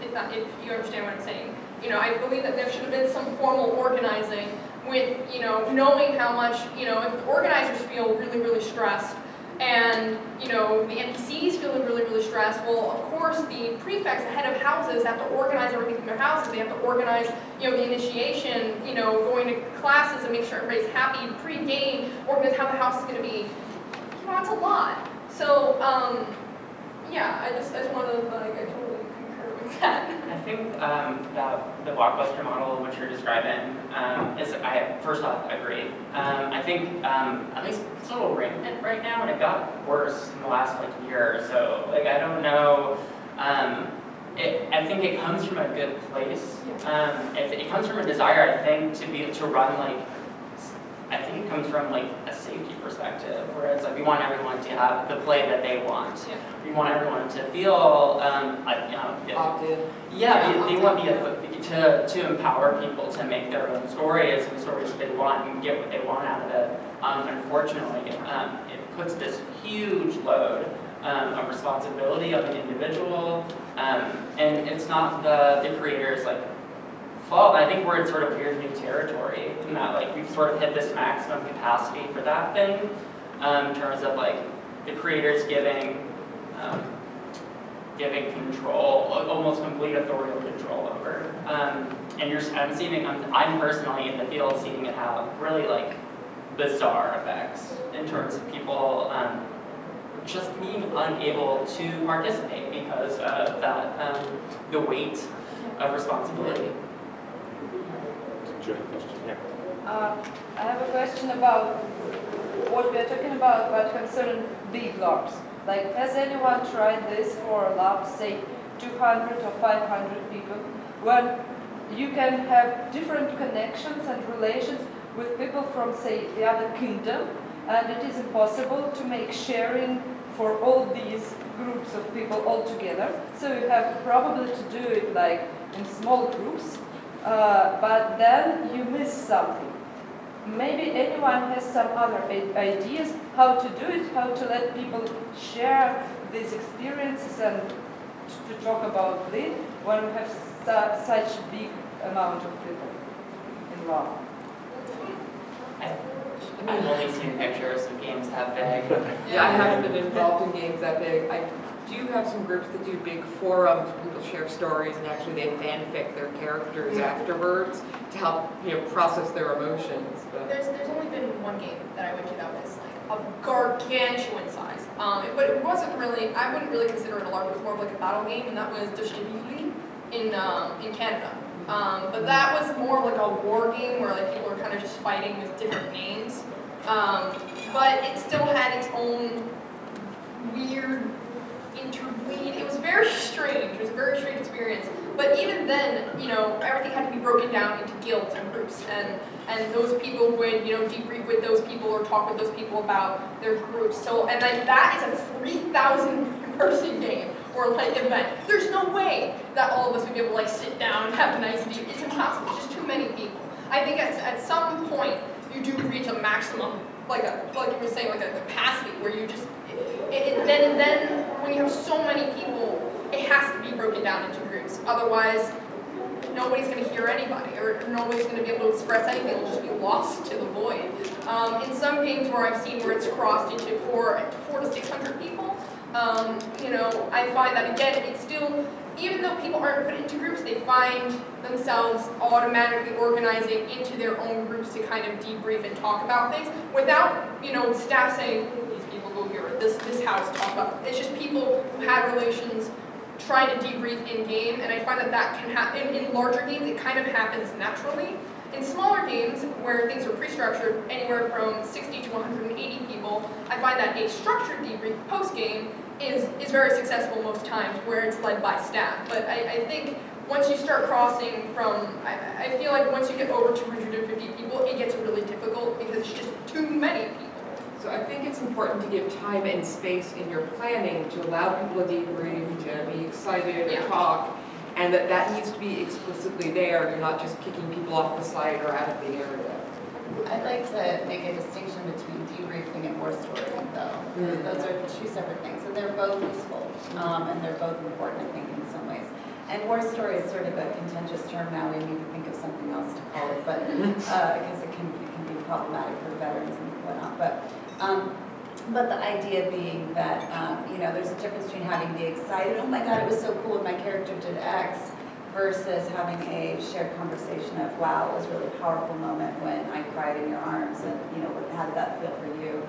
you understand what I'm saying. You know, I believe that there should have been some formal organizing with, you know, knowing how much, you know, if the organizers feel really, really stressed, and, you know, the NPCs feeling really, really stressed, well, of course, the prefects, the head of houses, have to organize everything from their houses. They have to organize, you know, the initiation, you know, going to classes and make sure everybody's happy, pre-game, organize how the house is going to be. You know, it's a lot. So, yeah, I just wanted to, like, I totally concur with that. I think the blockbuster model which you're describing is, first off, I agree. I think at least it's a little rampant right now, and it got worse in the last like year or so. Like, I don't know. I think it comes from a good place. It comes from a desire, I think, to run like. I think it comes from like a safety perspective, where it's like we want everyone to have the play that they want. Yeah. We want everyone to feel they want to empower people to make their own stories and stories they want and get what they want out of it. Unfortunately, it puts this huge load of responsibility on the individual, and it's not the creator's like fault. I think we're in sort of weird new territory in that, like, we've sort of hit this maximum capacity for that thing, in terms of like the creators giving control, almost complete authorial control over. I'm personally in the field seeing it have really like bizarre effects in terms of people just being unable to participate because of that, the weight of responsibility. Did you have a question? Yeah. I have a question about what we are talking about concerning big LARPs. Like, has anyone tried this for a LARP, say 200 or 500 people, where you can have different connections and relations with people from, say, the other kingdom, and it is impossible to make sharing for all these groups of people all together. So you have probably to do it like in small groups, but then you miss something. Maybe anyone has some other ideas how to do it, how to let people share these experiences and to talk about it when we have such big amount of people involved. I've only seen pictures of games that big. Yeah, I haven't been involved in games that big. I do have some groups that do big forums, people share stories, and actually they fanfic their characters afterwards to help, process their emotions. But There's only been one game that I went to that was like of gargantuan size. But it wasn't really, I wouldn't really consider it a LARP, it was more of like a battle game, and that was Debriefing in Canada. But that was more of like a war game where like people were kind of just fighting with different names. But it still had its own weird interweave. It was very strange. It was a very strange experience. But even then, everything had to be broken down into guilds and groups, and those people would, debrief with those people or talk with those people about their groups. So, and like that is a 3,000 person game or like event. There's no way that all of us would be able to like sit down and have a nice meeting. It's impossible. It's just too many people. I think at some point you do reach a maximum, like you were saying, like a capacity where you just. Then when you have so many people, it has to be broken down into groups. Otherwise, nobody's going to hear anybody, or nobody's going to be able to express anything. It'll just be lost to the void. In some games where I've seen where it's crossed into 400 to 600 people, I find that again, it's still, even though people aren't put into groups, they find themselves automatically organizing into their own groups to kind of debrief and talk about things without, staff saying, these people go here, or this house talk about. It's just people who have relations trying to debrief in game, and I find that can happen in larger games. It kind of happens naturally. In smaller games where things are pre-structured, anywhere from 60 to 180 people, I find that a structured debrief post-game is very successful most times where it's led by staff. But I think once you start crossing from, I feel like once you get over 250 people, it gets really difficult because it's just too many people. So I think it's important to give time and space in your planning to allow people to debrief, to be excited or talk, and that needs to be explicitly there. You're not just kicking people off the site or out of the area. I'd like to make a distinction between debriefing and war story, though. Those are two separate things, and they're both useful, and they're both important, I think, in some ways. And war story is sort of a contentious term now. We need to think of something else to call it, but because it can be problematic for veterans and whatnot. But the idea being that there's a difference between having the excited, oh my God, it was so cool when my character did X, versus having a shared conversation of, wow, it was a really powerful moment when I cried in your arms, and how did that feel for you?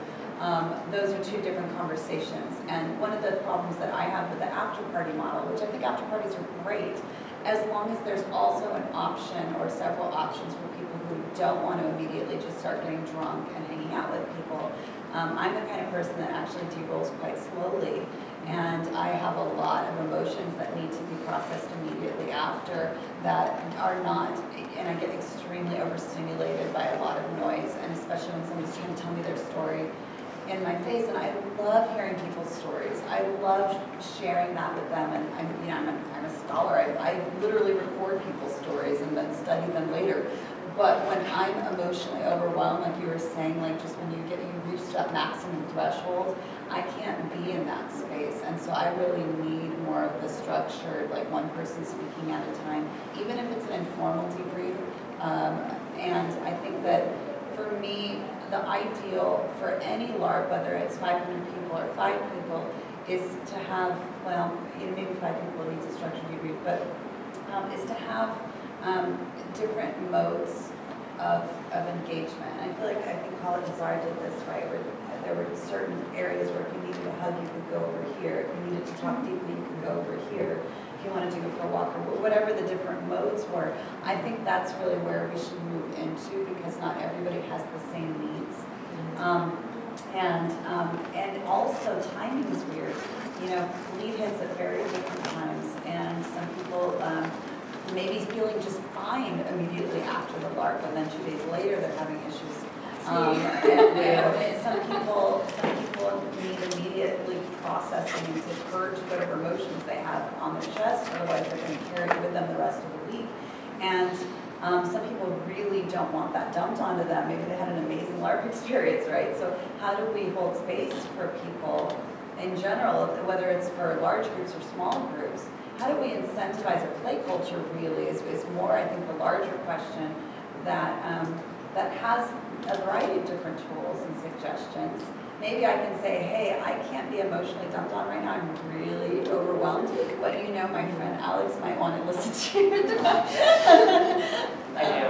Those are two different conversations. And one of the problems that I have with the after-party model, which I think after-parties are great, as long as there's also an option or several options for people who don't want to immediately just start getting drunk and hanging out with people. I'm the kind of person that actually de-rolls quite slowly, and I have a lot of emotions that need to be processed immediately after that are not, and I get extremely overstimulated by a lot of noise, and especially when somebody's trying to tell me their story in my face. And I love hearing people's stories. I love sharing that with them, and I'm a scholar. I literally record people's stories and then study them later. But when I'm emotionally overwhelmed, like you were saying, like just when you reach that maximum threshold, I can't be in that space. And so I really need more of the structured, like one person speaking at a time, even if it's an informal debrief. And I think that for me, the ideal for any LARP, whether it's 500 people or 5 people, is to have, maybe 5 people needs a structured debrief, but is to have different modes of engagement. And I feel like College Czar did this, right, where there were certain areas where if you needed a hug, you could go over here. If you needed to talk deeply, you could go over here. If you wanted to go for a walk or whatever the different modes were, I think that's really where we should move into, because not everybody has the same needs. And also timing is weird. You know, bleed hits at very different times, and some people maybe feeling just fine immediately after the LARP, and then 2 days later they're having issues. And some people need immediately processing to purge whatever emotions they have on their chest, otherwise they're going to carry it with them the rest of the week. And some people really don't want that dumped onto them. Maybe they had an amazing LARP experience, right? So how do we hold space for people in general, whether it's for large groups or small groups? How do we incentivize a play culture really is more, I think, the larger question that, that has a variety of different tools and suggestions. Maybe I can say, hey, I can't be emotionally dumped on right now. I'm really overwhelmed. What do you know, my friend Alex might want to listen to. I do.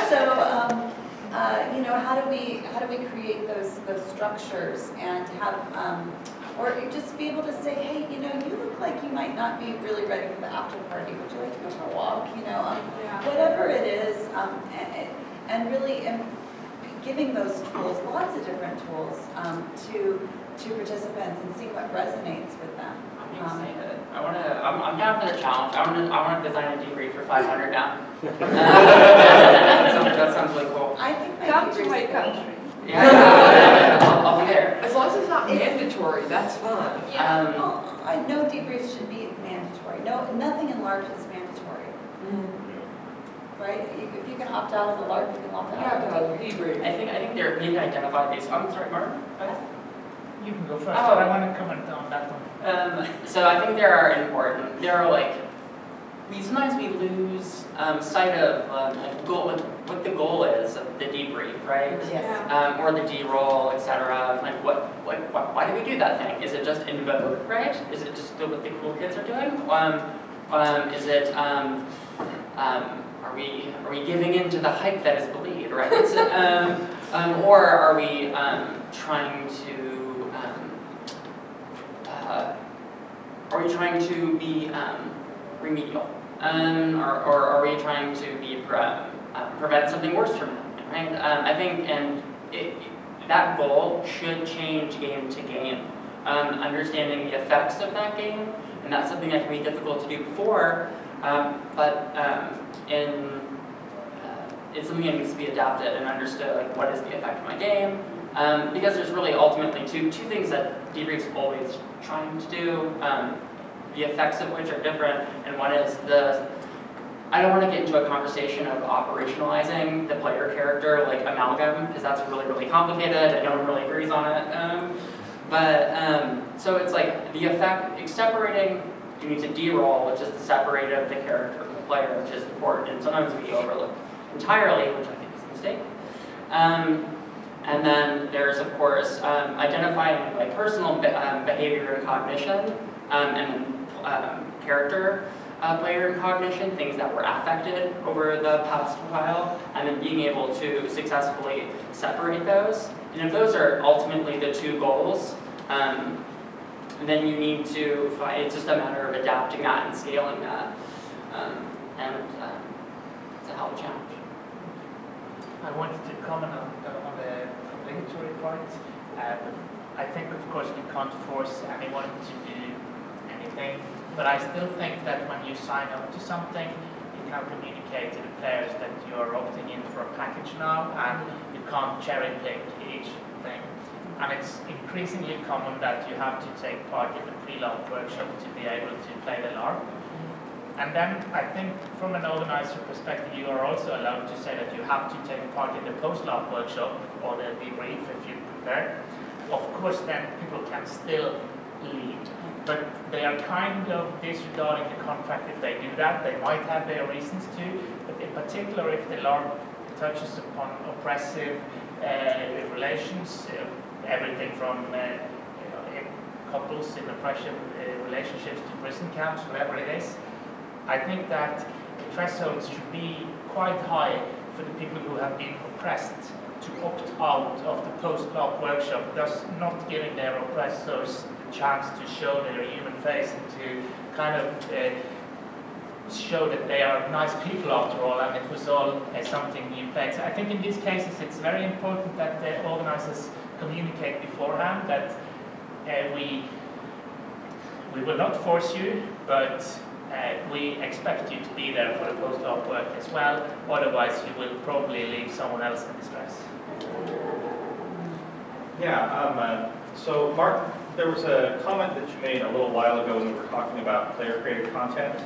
So, you know, how do we create those structures and have, or just be able to say, hey, you know, you look like you might not be really ready for the after party. Would you like to go for a walk? You know, whatever it is, and really giving those tools, lots of different tools, to participants and seeing what resonates with them. I'm excited. I'm down for the challenge. I want to design a debrief for 500 now. That sounds really cool. I think Come to my country. Yeah, I'll be there. As long as it's not mandatory, that's fine. Yeah. Well, I know debriefs should be mandatory. No, nothing in LARP is mandatory. Right? If you can opt out of the LARP, you can opt out. Yeah, debrief. I think we need to identify these. I'm sorry, Martin. You can go first, but I want to comment on that one. So I think sometimes we lose sight of what the goal is of the debrief, right? Yes. Or the D-roll, etc. Like why do we do that thing? Is it just in vogue, right? Is it just what the cool kids are doing? Is it are we giving in to the hype that is bleed, right? Or are we trying to be remedial? Or are we trying to be prevent something worse from happening, right? I think that goal should change game to game. Understanding the effects of that game, and that's something that can be difficult to do before, but it's something that needs to be adapted and understood, like what is the effect of my game, because there's really ultimately two things that debrief's always trying to do, the effects of which are different, and one is I don't want to get into a conversation of operationalizing the player character like amalgam, because that's really, really complicated, and no one really agrees on it. So it's like the effect, separating, you need to D-roll, which is the separate of the character from the player, which is important, and sometimes we overlook entirely, which I think is a mistake. And then there's, of course, identifying like personal behavior and cognition, and then character player and cognition, things that were affected over the past while, and then being able to successfully separate those. And if those are ultimately the two goals, then you need to find, it's just a matter of adapting that and scaling that. And it's a hell of a challenge. I wanted to comment on the obligatory part. I think, of course, we can't force anyone to do anything, but I still think that when you sign up to something, you can communicate to the players that you are opting in for a package now, and you can't cherry pick each thing. And it's increasingly common that you have to take part in the pre-LARP workshop to be able to play the LARP. And then I think from an organizer perspective, you are also allowed to say that you have to take part in the post-LARP workshop or the debrief if you prefer. Of course, then people can still lead, but they are kind of disregarding the contract if they do that. They might have their reasons to, but in particular if the LARP touches upon oppressive relations, everything from couples in oppressive relationships to prison camps, whatever it is. I think that the thresholds should be quite high for the people who have been oppressed to to opt out of the post-op workshop, thus not giving their oppressors a chance to show their human face and to kind of show that they are nice people after all, and it was all something new played. So I think in these cases it's very important that the organizers communicate beforehand that we will not force you, but we expect you to be there for the post-op work as well, otherwise you will probably leave someone else in distress. Yeah, so Mark, there was a comment that you made a little while ago when we were talking about player-created content,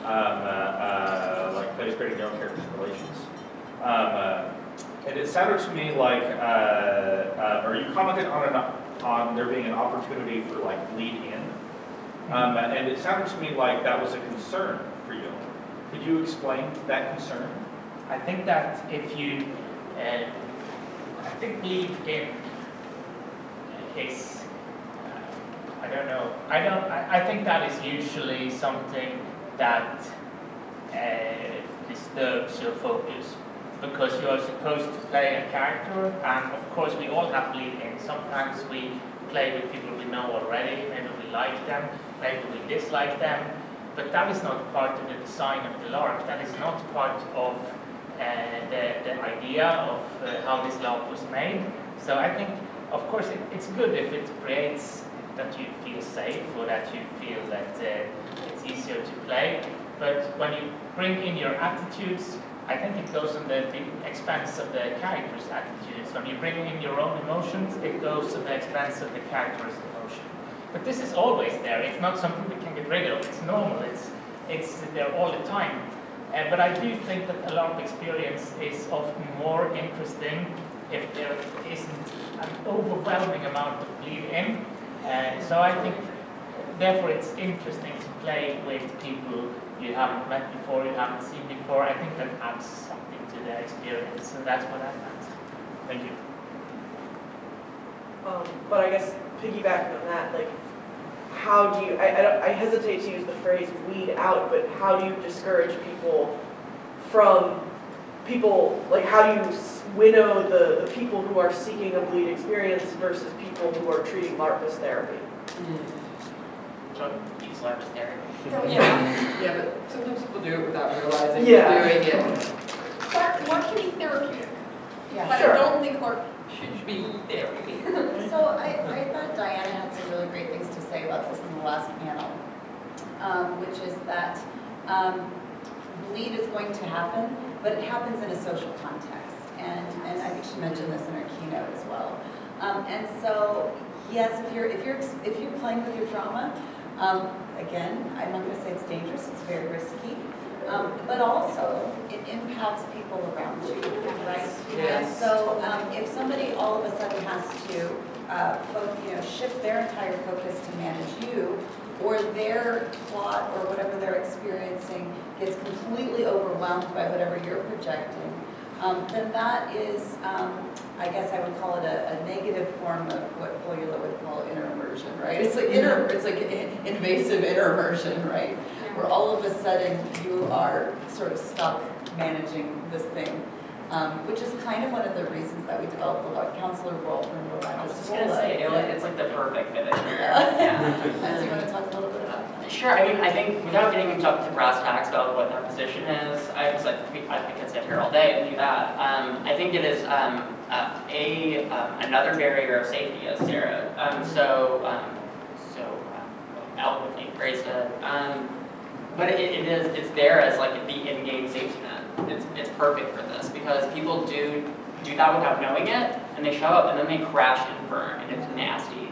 like players creating their own characters' relations. And it sounded to me like, or you commented on there being an opportunity for like bleed in. And it sounded to me like that was a concern for you. Could you explain that concern? I think that if you, I think bleed in is, I don't know, I think that is usually something that disturbs your focus, because you are supposed to play a character, and of course we all have bleed in. Sometimes we play with people we know already, maybe we like them, maybe we dislike them, but that is not part of the design of the LARP. That is not part of the idea of how this LARP was made. So I think, of course, it's good if it creates that you feel safe, or that you feel that it's easier to play. But when you bring in your attitudes, I think it goes on the expense of the character's attitudes. When you bring in your own emotions, it goes on the expense of the character's emotion. But this is always there. It's not something we can get rid of. It's normal. It's there all the time. But I do think that a LARP experience is often more interesting if there isn't an overwhelming amount of bleed in. So I think, therefore, it's interesting to play with people you haven't met before, you haven't seen before. I think that adds something to the experience, so that's what I meant. Thank you. But I guess piggybacking on that, like, how do you, I hesitate to use the phrase weed out, but how do you discourage people from like how do you winnow the people who are seeking a bleed experience versus people who are treating LARP as therapy? Use LARP as therapy. Yeah, but sometimes people do it without realizing Yeah. they're doing it. LARP can be therapeutic, Yeah. but Sure. I don't think LARP Should be therapy. So I thought Diana had some really great things to say about this in the last panel, which is that bleed is going to happen, but it happens in a social context, and I think she mentioned this in her keynote as well. And so yes, if you're playing with your trauma, again, I'm not going to say it's dangerous; it's very risky. But also, it impacts people around you, right? Yes. And so, if somebody all of a sudden has to, shift their entire focus to manage you, or their plot or whatever they're experiencing gets completely overwhelmed by whatever you're projecting, then that is, I guess I would call it a negative form of what l.p.lade would call inner immersion, right? It's like invasive inner immersion, right? Where all of a sudden you are sort of stuck managing this thing, which is kind of one of the reasons that we developed the LARP counselor role from Rowland. I was just going to say, it's like the perfect fit in here. Yeah. Do you want to talk a little bit about that? Sure. I mean, I think without getting into brass tacks about what that position is, I could sit here all day and do that. I think it is another barrier of safety, as Sarah so eloquently phrased it. But it's there as like the in-game safety net. It's perfect for this because people do that without knowing it, and they show up and then they crash and burn, and it's nasty.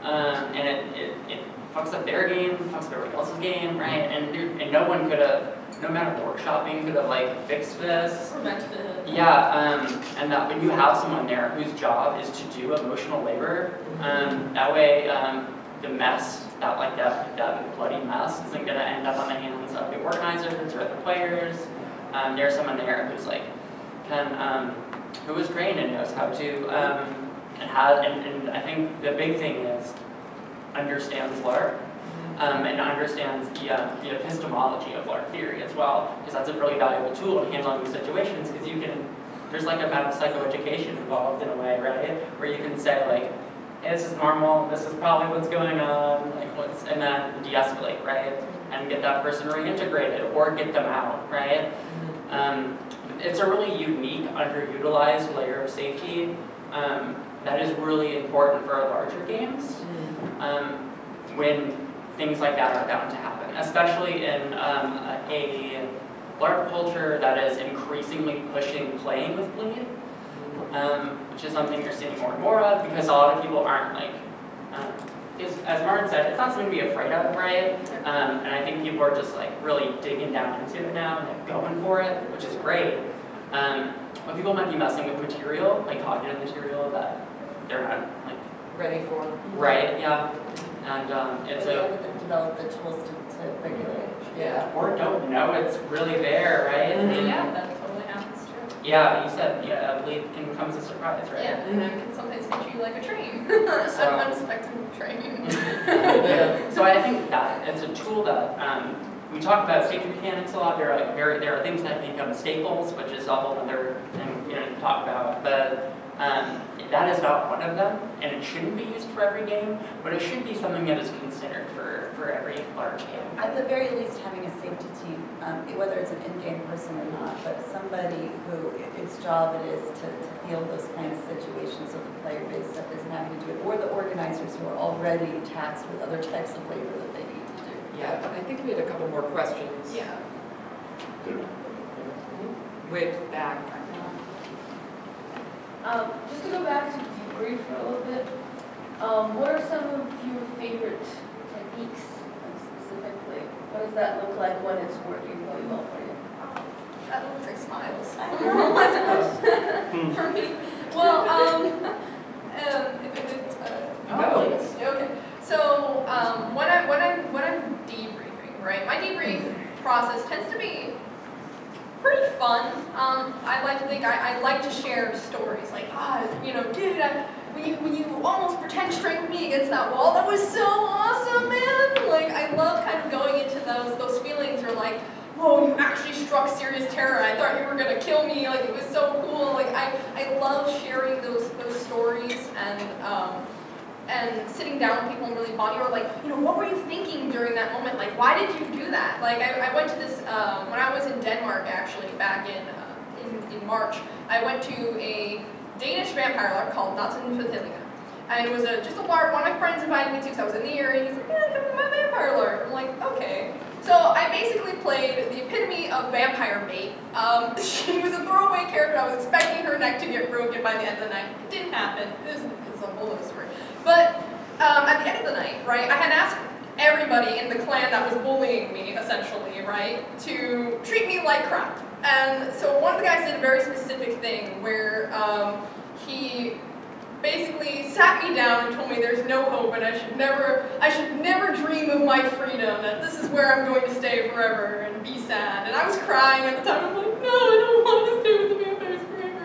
And it fucks up their game, fucks up everybody else's game, right? And no one could have, no amount of workshopping could have like fixed this. prevented it. Yeah, and that when you have someone there whose job is to do emotional labor, that way the mess, that bloody mess isn't going to end up on the hands of the organizers or the players. There's someone there who's like, who is trained and knows how to, and I think the big thing is understands LARP, and understands the epistemology of LARP theory as well, because that's a really valuable tool in handling these situations, because you can there's like a amount of psychoeducation involved in a way, right? Where you can say like, hey, this is normal, this is probably what's going on, like and then de-escalate, right? And get that person reintegrated or get them out, right? It's a really unique, underutilized layer of safety that is really important for our larger games when things like that are bound to happen, especially in a LARP culture that is increasingly pushing playing with bleed, which is something you're seeing more and more of because a lot of people aren't like, as Martin said, it's not something to be afraid of, right? And I think people are just like really digging down into it now and like, going for it, which is great. But people might be messing with material, like cognitive material that they're not like Ready for. right, yeah. And it's They a haven't developed the tools to regulate. Yeah. or don't know it's really there, right? Yeah, that totally happens too. Yeah, you said bleed can come as a surprise, right? Yeah, and it can sometimes hit you like a train, an unexpected train. So I think that it's a tool that we talk about safety mechanics a lot. There are things that become staples, which is a whole other thing to talk about. But that is not one of them, and it shouldn't be used for every game. But it should be something that is considered for every large game. At the very least, having a safety team, whether it's an in-game person or not, but somebody who its job it is to field those kind of situations so the player base stuff isn't having to do it, or the organizers who are already tasked with other types of labor that they need to do. Yeah, I think we had a couple more questions. Yeah. Way back. Just to go back to debrief for a little bit, what are some of your favorite techniques specifically? What does that look like when it's working really well for you? That looks like smiles. I don't know what's much for me. Well, if it's okay. So when I'm debriefing, right? My debrief process tends to be pretty fun. I like to think I like to share stories like, dude, when you almost pretend strength me against that wall, that was so awesome, man. Like I love kind of going into those feelings or like, whoa, you actually struck serious terror. I thought you were gonna kill me. Like it was so cool. Like I love sharing those stories and sitting down with people and really bonding, or like, what were you thinking during that moment? Like, why did you do that? Like, I went to this, when I was in Denmark, actually, back in March, I went to a Danish vampire LARP called Nielsen. And it was just a LARP. One of my friends invited me to, because I was in the area, he's like, yeah, come to my vampire LARP. I'm like, okay. So I basically played the epitome of vampire bait. She was a throwaway character. I was expecting her neck to get broken by the end of the night. It didn't happen. This is a whole other story. But at the end of the night, right, I had asked everybody in the clan that was bullying me, essentially, right, to treat me like crap. And so one of the guys did a very specific thing where he basically sat me down and told me there's no hope and I should never dream of my freedom, that this is where I'm going to stay forever and be sad. And I was crying at the time. I'm like, no, I don't want to stay with the vampires forever.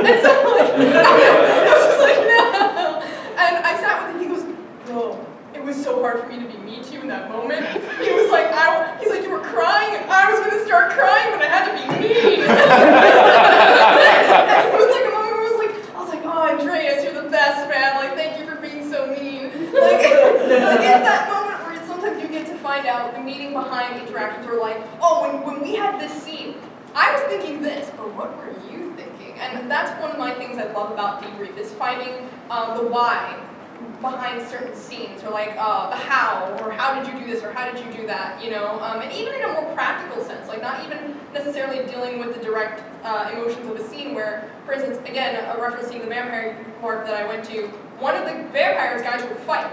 And so I was just like, no. And I sat with him, he goes, bro, it was so hard for me to be me to you in that moment. He was like, he's like, you were crying, and I was going to start crying, but I had to be mean. And it was like a moment where I was like, oh, Andreas, you're the best, man. Like, thank you for being so mean. Like in that moment where sometimes you get to find out the meaning behind interactions, or like, oh, when we had this scene, I was thinking this, but what were you thinking? And that's one of my things I love about debrief, is finding the why behind certain scenes, or like the how, or how did you do this, or how did you do that, and even in a more practical sense, like not even necessarily dealing with the direct emotions of a scene where, for instance, again, referencing the vampire part that I went to, one of the vampires got into a fight,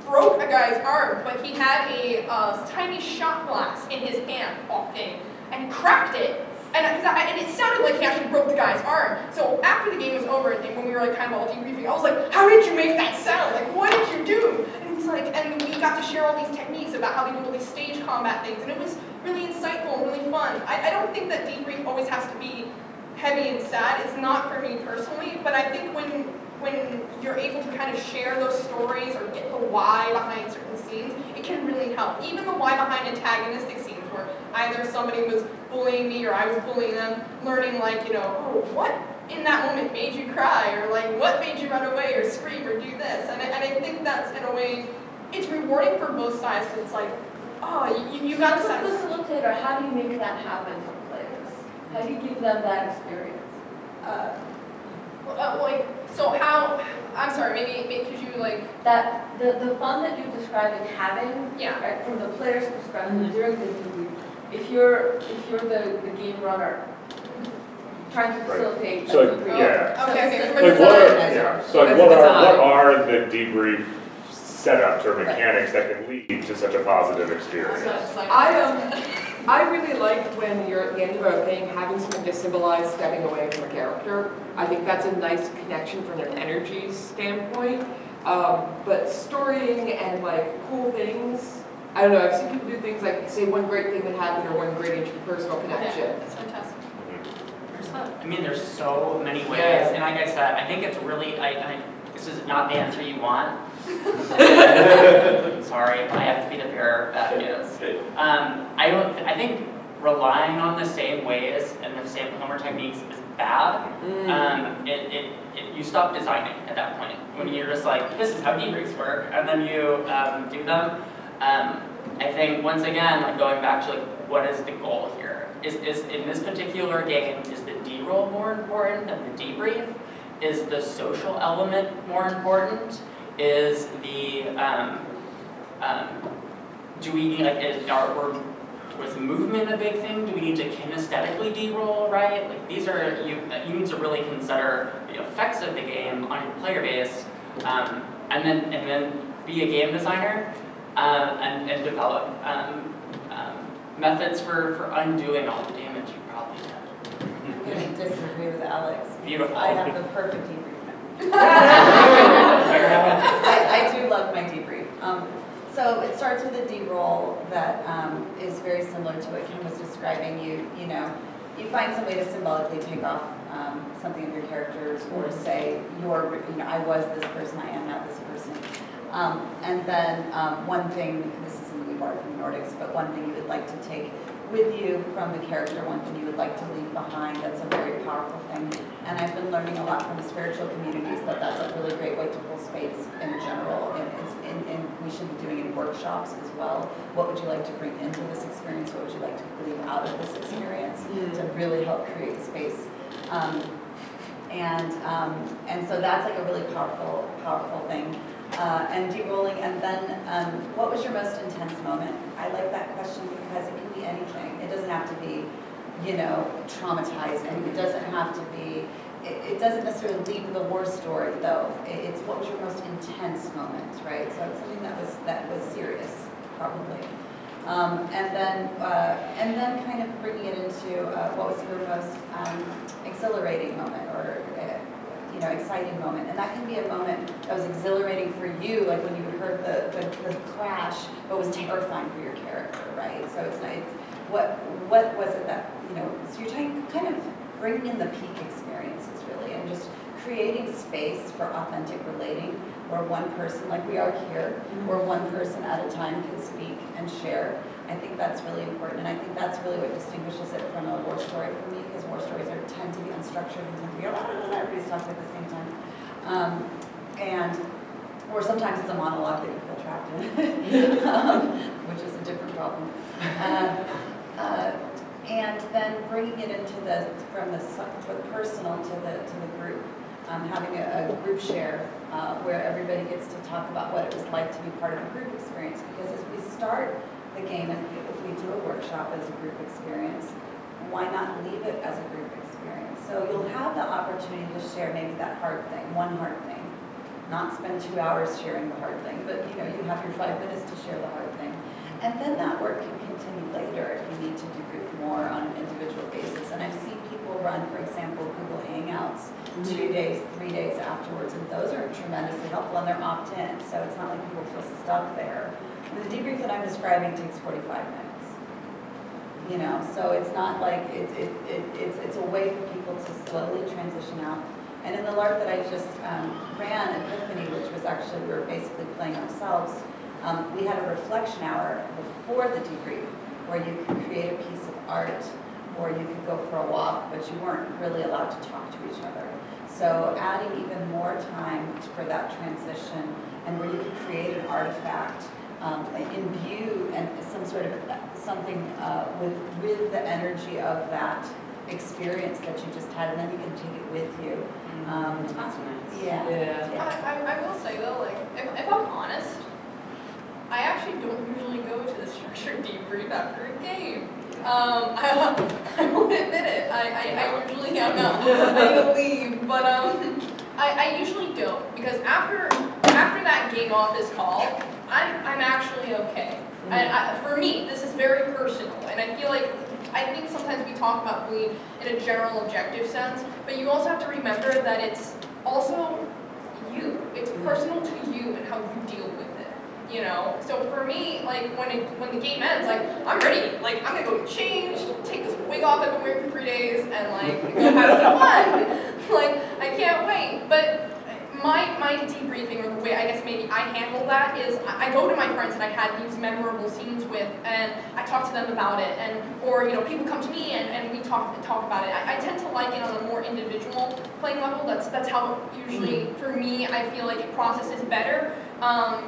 broke a guy's arm, but he had a tiny shot glass in his hand, off-game, and cracked it. And it sounded like he actually broke the guy's arm. So after the game was over, and when we were like kind of all debriefing, I was like, how did you make that sound? Like, what did you do? And he's like, and we got to share all these techniques about how they do all these stage combat things, and it was really insightful and really fun. I don't think that debrief always has to be heavy and sad. It's not for me personally, but I think when you're able to kind of share those stories or get the why behind certain scenes, it can really help. Even the why behind antagonistic scenes, where either somebody was bullying me or I was bullying them, learning like, oh, what in that moment made you cry, or like what made you run away or scream or do this. And I think that's, in a way, it's rewarding for both sides, because it's like, oh, you got to As a facilitator, how do you make that happen for players? How do you give them that experience? Like, so how, I'm sorry, maybe could you like... That, the fun that you're describing having, Yeah. right, from the player's perspective during the debrief, if you're the game runner, trying to facilitate So, that debrief. yeah. Okay. Like what are the debrief setups or mechanics that can lead to such a positive experience? I really like when you're at the end of a game having something to symbolize stepping away from a character. I think that's a nice connection from an energy standpoint. But storying and like cool things, I don't know, I've seen people do things like say one great thing that happened or one great interpersonal connection. Yeah, that's fantastic. I mean, there's so many ways, Yeah. and like I said, I think it's really, this is not the answer you want. Sorry, I have to be the bearer of bad news. I think relying on the same ways and the same homework techniques is bad. You stop designing at that point. When you're just like, this is how debriefs work, and then you do them. I think, once again, like going back to like, what is the goal here? Is in this particular game, is the D-roll more important than the debrief? Is the social element more important? Is the, do we need, like, was movement a big thing? Do we need to kinesthetically D-roll, right? Like, these are, you need to really consider the effects of the game on your player base, and then be a game designer, and develop methods for undoing all the damage you probably did. I'm going to disagree with Alex. Beautiful. I have the perfect debrief. I do love my debrief. So it starts with a D-roll that is very similar to what Kim was describing. You find some way to symbolically take off something of your characters, or say I was this person, I am not this person. And then one thing, this is in the borrowed from Nordics, but one thing you would like to take with you from the character, one thing you would like to leave behind, that's a very powerful thing. And I've been learning a lot from the spiritual communities that that's a really great way to pull space in general, and we should be doing it in workshops as well. What would you like to bring into this experience? What would you like to leave out of this experience to really help create space? And so that's like a really powerful thing. And de-rolling, and then what was your most intense moment? I like that question because it can be anything. It doesn't have to be, traumatizing. It doesn't have to be, it doesn't necessarily lead to the war story though. It's what was your most intense moment, right? So it's something that was serious, probably. And then kind of bringing it into what was your most exhilarating moment, or exciting moment. And that can be a moment that was exhilarating for you, like when you heard the crash, but was terrifying for your character, right? So it's what was it that, so you're kind of bringing in the peak experiences really, and just creating space for authentic relating, where one person, like we are here, where one person at a time can speak and share. I think that's really important, and I think that's really what distinguishes it from a war story for me, because war stories tend to be unstructured and tend to be everybody's talking at the same time. Or sometimes it's a monologue that you feel trapped in, which is a different problem. And then bringing it into from the personal to the group, having a group share where everybody gets to talk about what it was like to be part of a group experience. Because as we start the game, and if we do a workshop as a group experience, why not leave it as a group experience? So you'll have the opportunity to share maybe that hard thing, one hard thing. Not spend 2 hours sharing the hard thing, but you have your 5 minutes to share the hard thing. And then that work can continue later if you need to debrief more on an individual basis. And I've seen people run, for example, Google Hangouts 2 days, 3 days afterwards, and those are tremendously helpful, and they're opt-in, so it's not like people feel stuck there. The debrief that I'm describing takes 45 minutes. So it's not like it's a way for people to slowly transition out. And in the LARP that I just ran, Epiphany, which was actually, we were basically playing ourselves, we had a reflection hour before the debrief where you could create a piece of art or you could go for a walk, but you weren't really allowed to talk to each other. So adding even more time for that transition, and where you could create an artifact, imbue and some sort of something with the energy of that experience that you just had, and then you can take it with you. That's nice. Yeah. I will say though, like, if I'm honest, I actually don't usually go to the structured debrief after a game. I won't admit it. I usually don't know. I need to leave, but I usually don't, because after that game office call, I'm actually okay. For me, this is very personal, and I think sometimes we talk about bleed in a general objective sense, but you also have to remember that it's also you. It's personal to you and how you deal with it. You know, so for me, like when the game ends, like I'm ready. Like I'm gonna go get changed, take this wig off I've been wearing for 3 days, and like go have some fun. Like I can't wait. But my debriefing, or the way I guess maybe I handle that, is I go to my friends that I had these memorable scenes with, and I talk to them about it, or you know, people come to me and we talk about it. I tend to like it on a more individual playing level. That's how usually for me I feel like it processes better,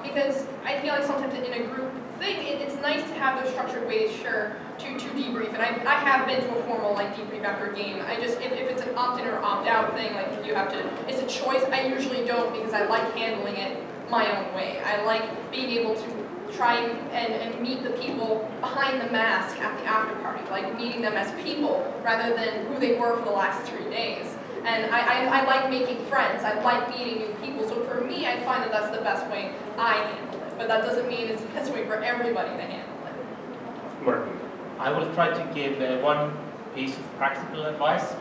because I feel like sometimes in a group thing it's nice to have those structured ways, sure, to debrief. And I have been to a formal like debrief after a game. I just if it's an opt-in or opt-out thing, like if you have to, it's a choice. I usually don't, because I like handling it my own way. I like being able to try and meet the people behind the mask at the after party, like meeting them as people rather than who they were for the last 3 days. And I like making friends. I like meeting new people. So for me, I find that that's the best way I handle it. But that doesn't mean it's the best way for everybody to handle it. Martin. I will try to give one piece of practical advice,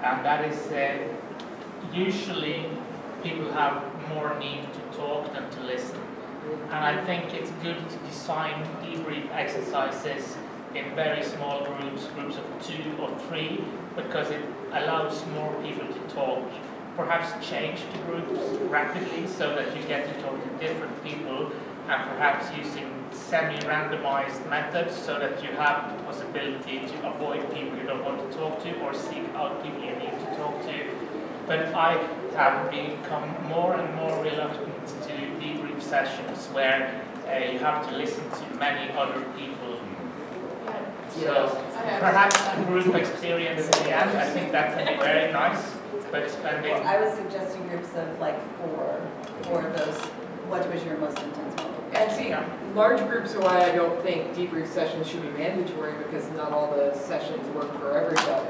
and that is usually people have more need to talk than to listen. And I think it's good to design debrief exercises in very small groups of 2 or 3, because it allows more people to talk. Perhaps change the groups rapidly so that you get to talk to different people, and perhaps using semi-randomized methods so that you have the possibility to avoid people you don't want to talk to or seek out people you need to talk to. But I have become more and more reluctant to debrief sessions where you have to listen to many other people. So perhaps group experience in the end, I think that can be very nice, but spending... Well, I was suggesting groups of like 4 of those. What was your most intense moment? And see, large groups are why I don't think debrief sessions should be mandatory, because not all the sessions work for everybody.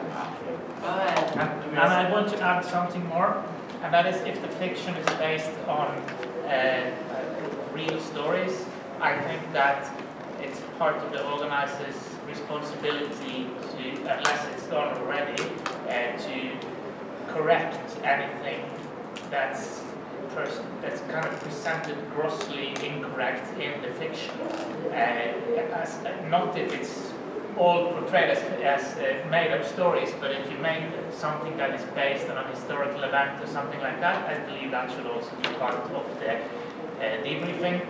And I want to add something more, and that is if the fiction is based on real stories, I think that it's part of the organizer's responsibility to, unless it's done already, to correct anything that's kind of presented grossly incorrect in the fiction. Not if it's all portrayed as made-up stories, but if you make something that is based on a historical event or something like that, I believe that should also be part of the debriefing.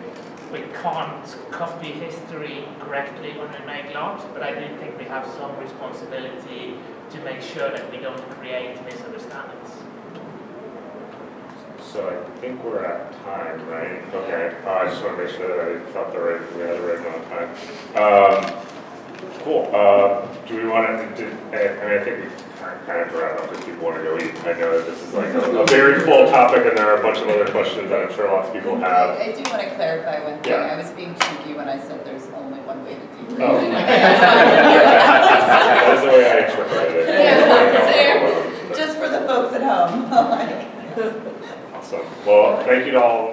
We can't copy history correctly when we make LARPs, but I do think we have some responsibility to make sure that we don't create misunderstandings. So I think we're at time, right? Okay. I just want to make sure that I thought we had the right amount of time. Cool. Do we want to? I think we kind of wrap up because people want to go eat. I know that this is like a very full topic, and there are a bunch of other questions that I'm sure lots of people have. I do want to clarify one thing. Yeah. I was being cheeky when I said there's only one way to debrief. Oh. That's the way I interpreted it. Yeah, just for the folks at home. Awesome. Well, thank you to all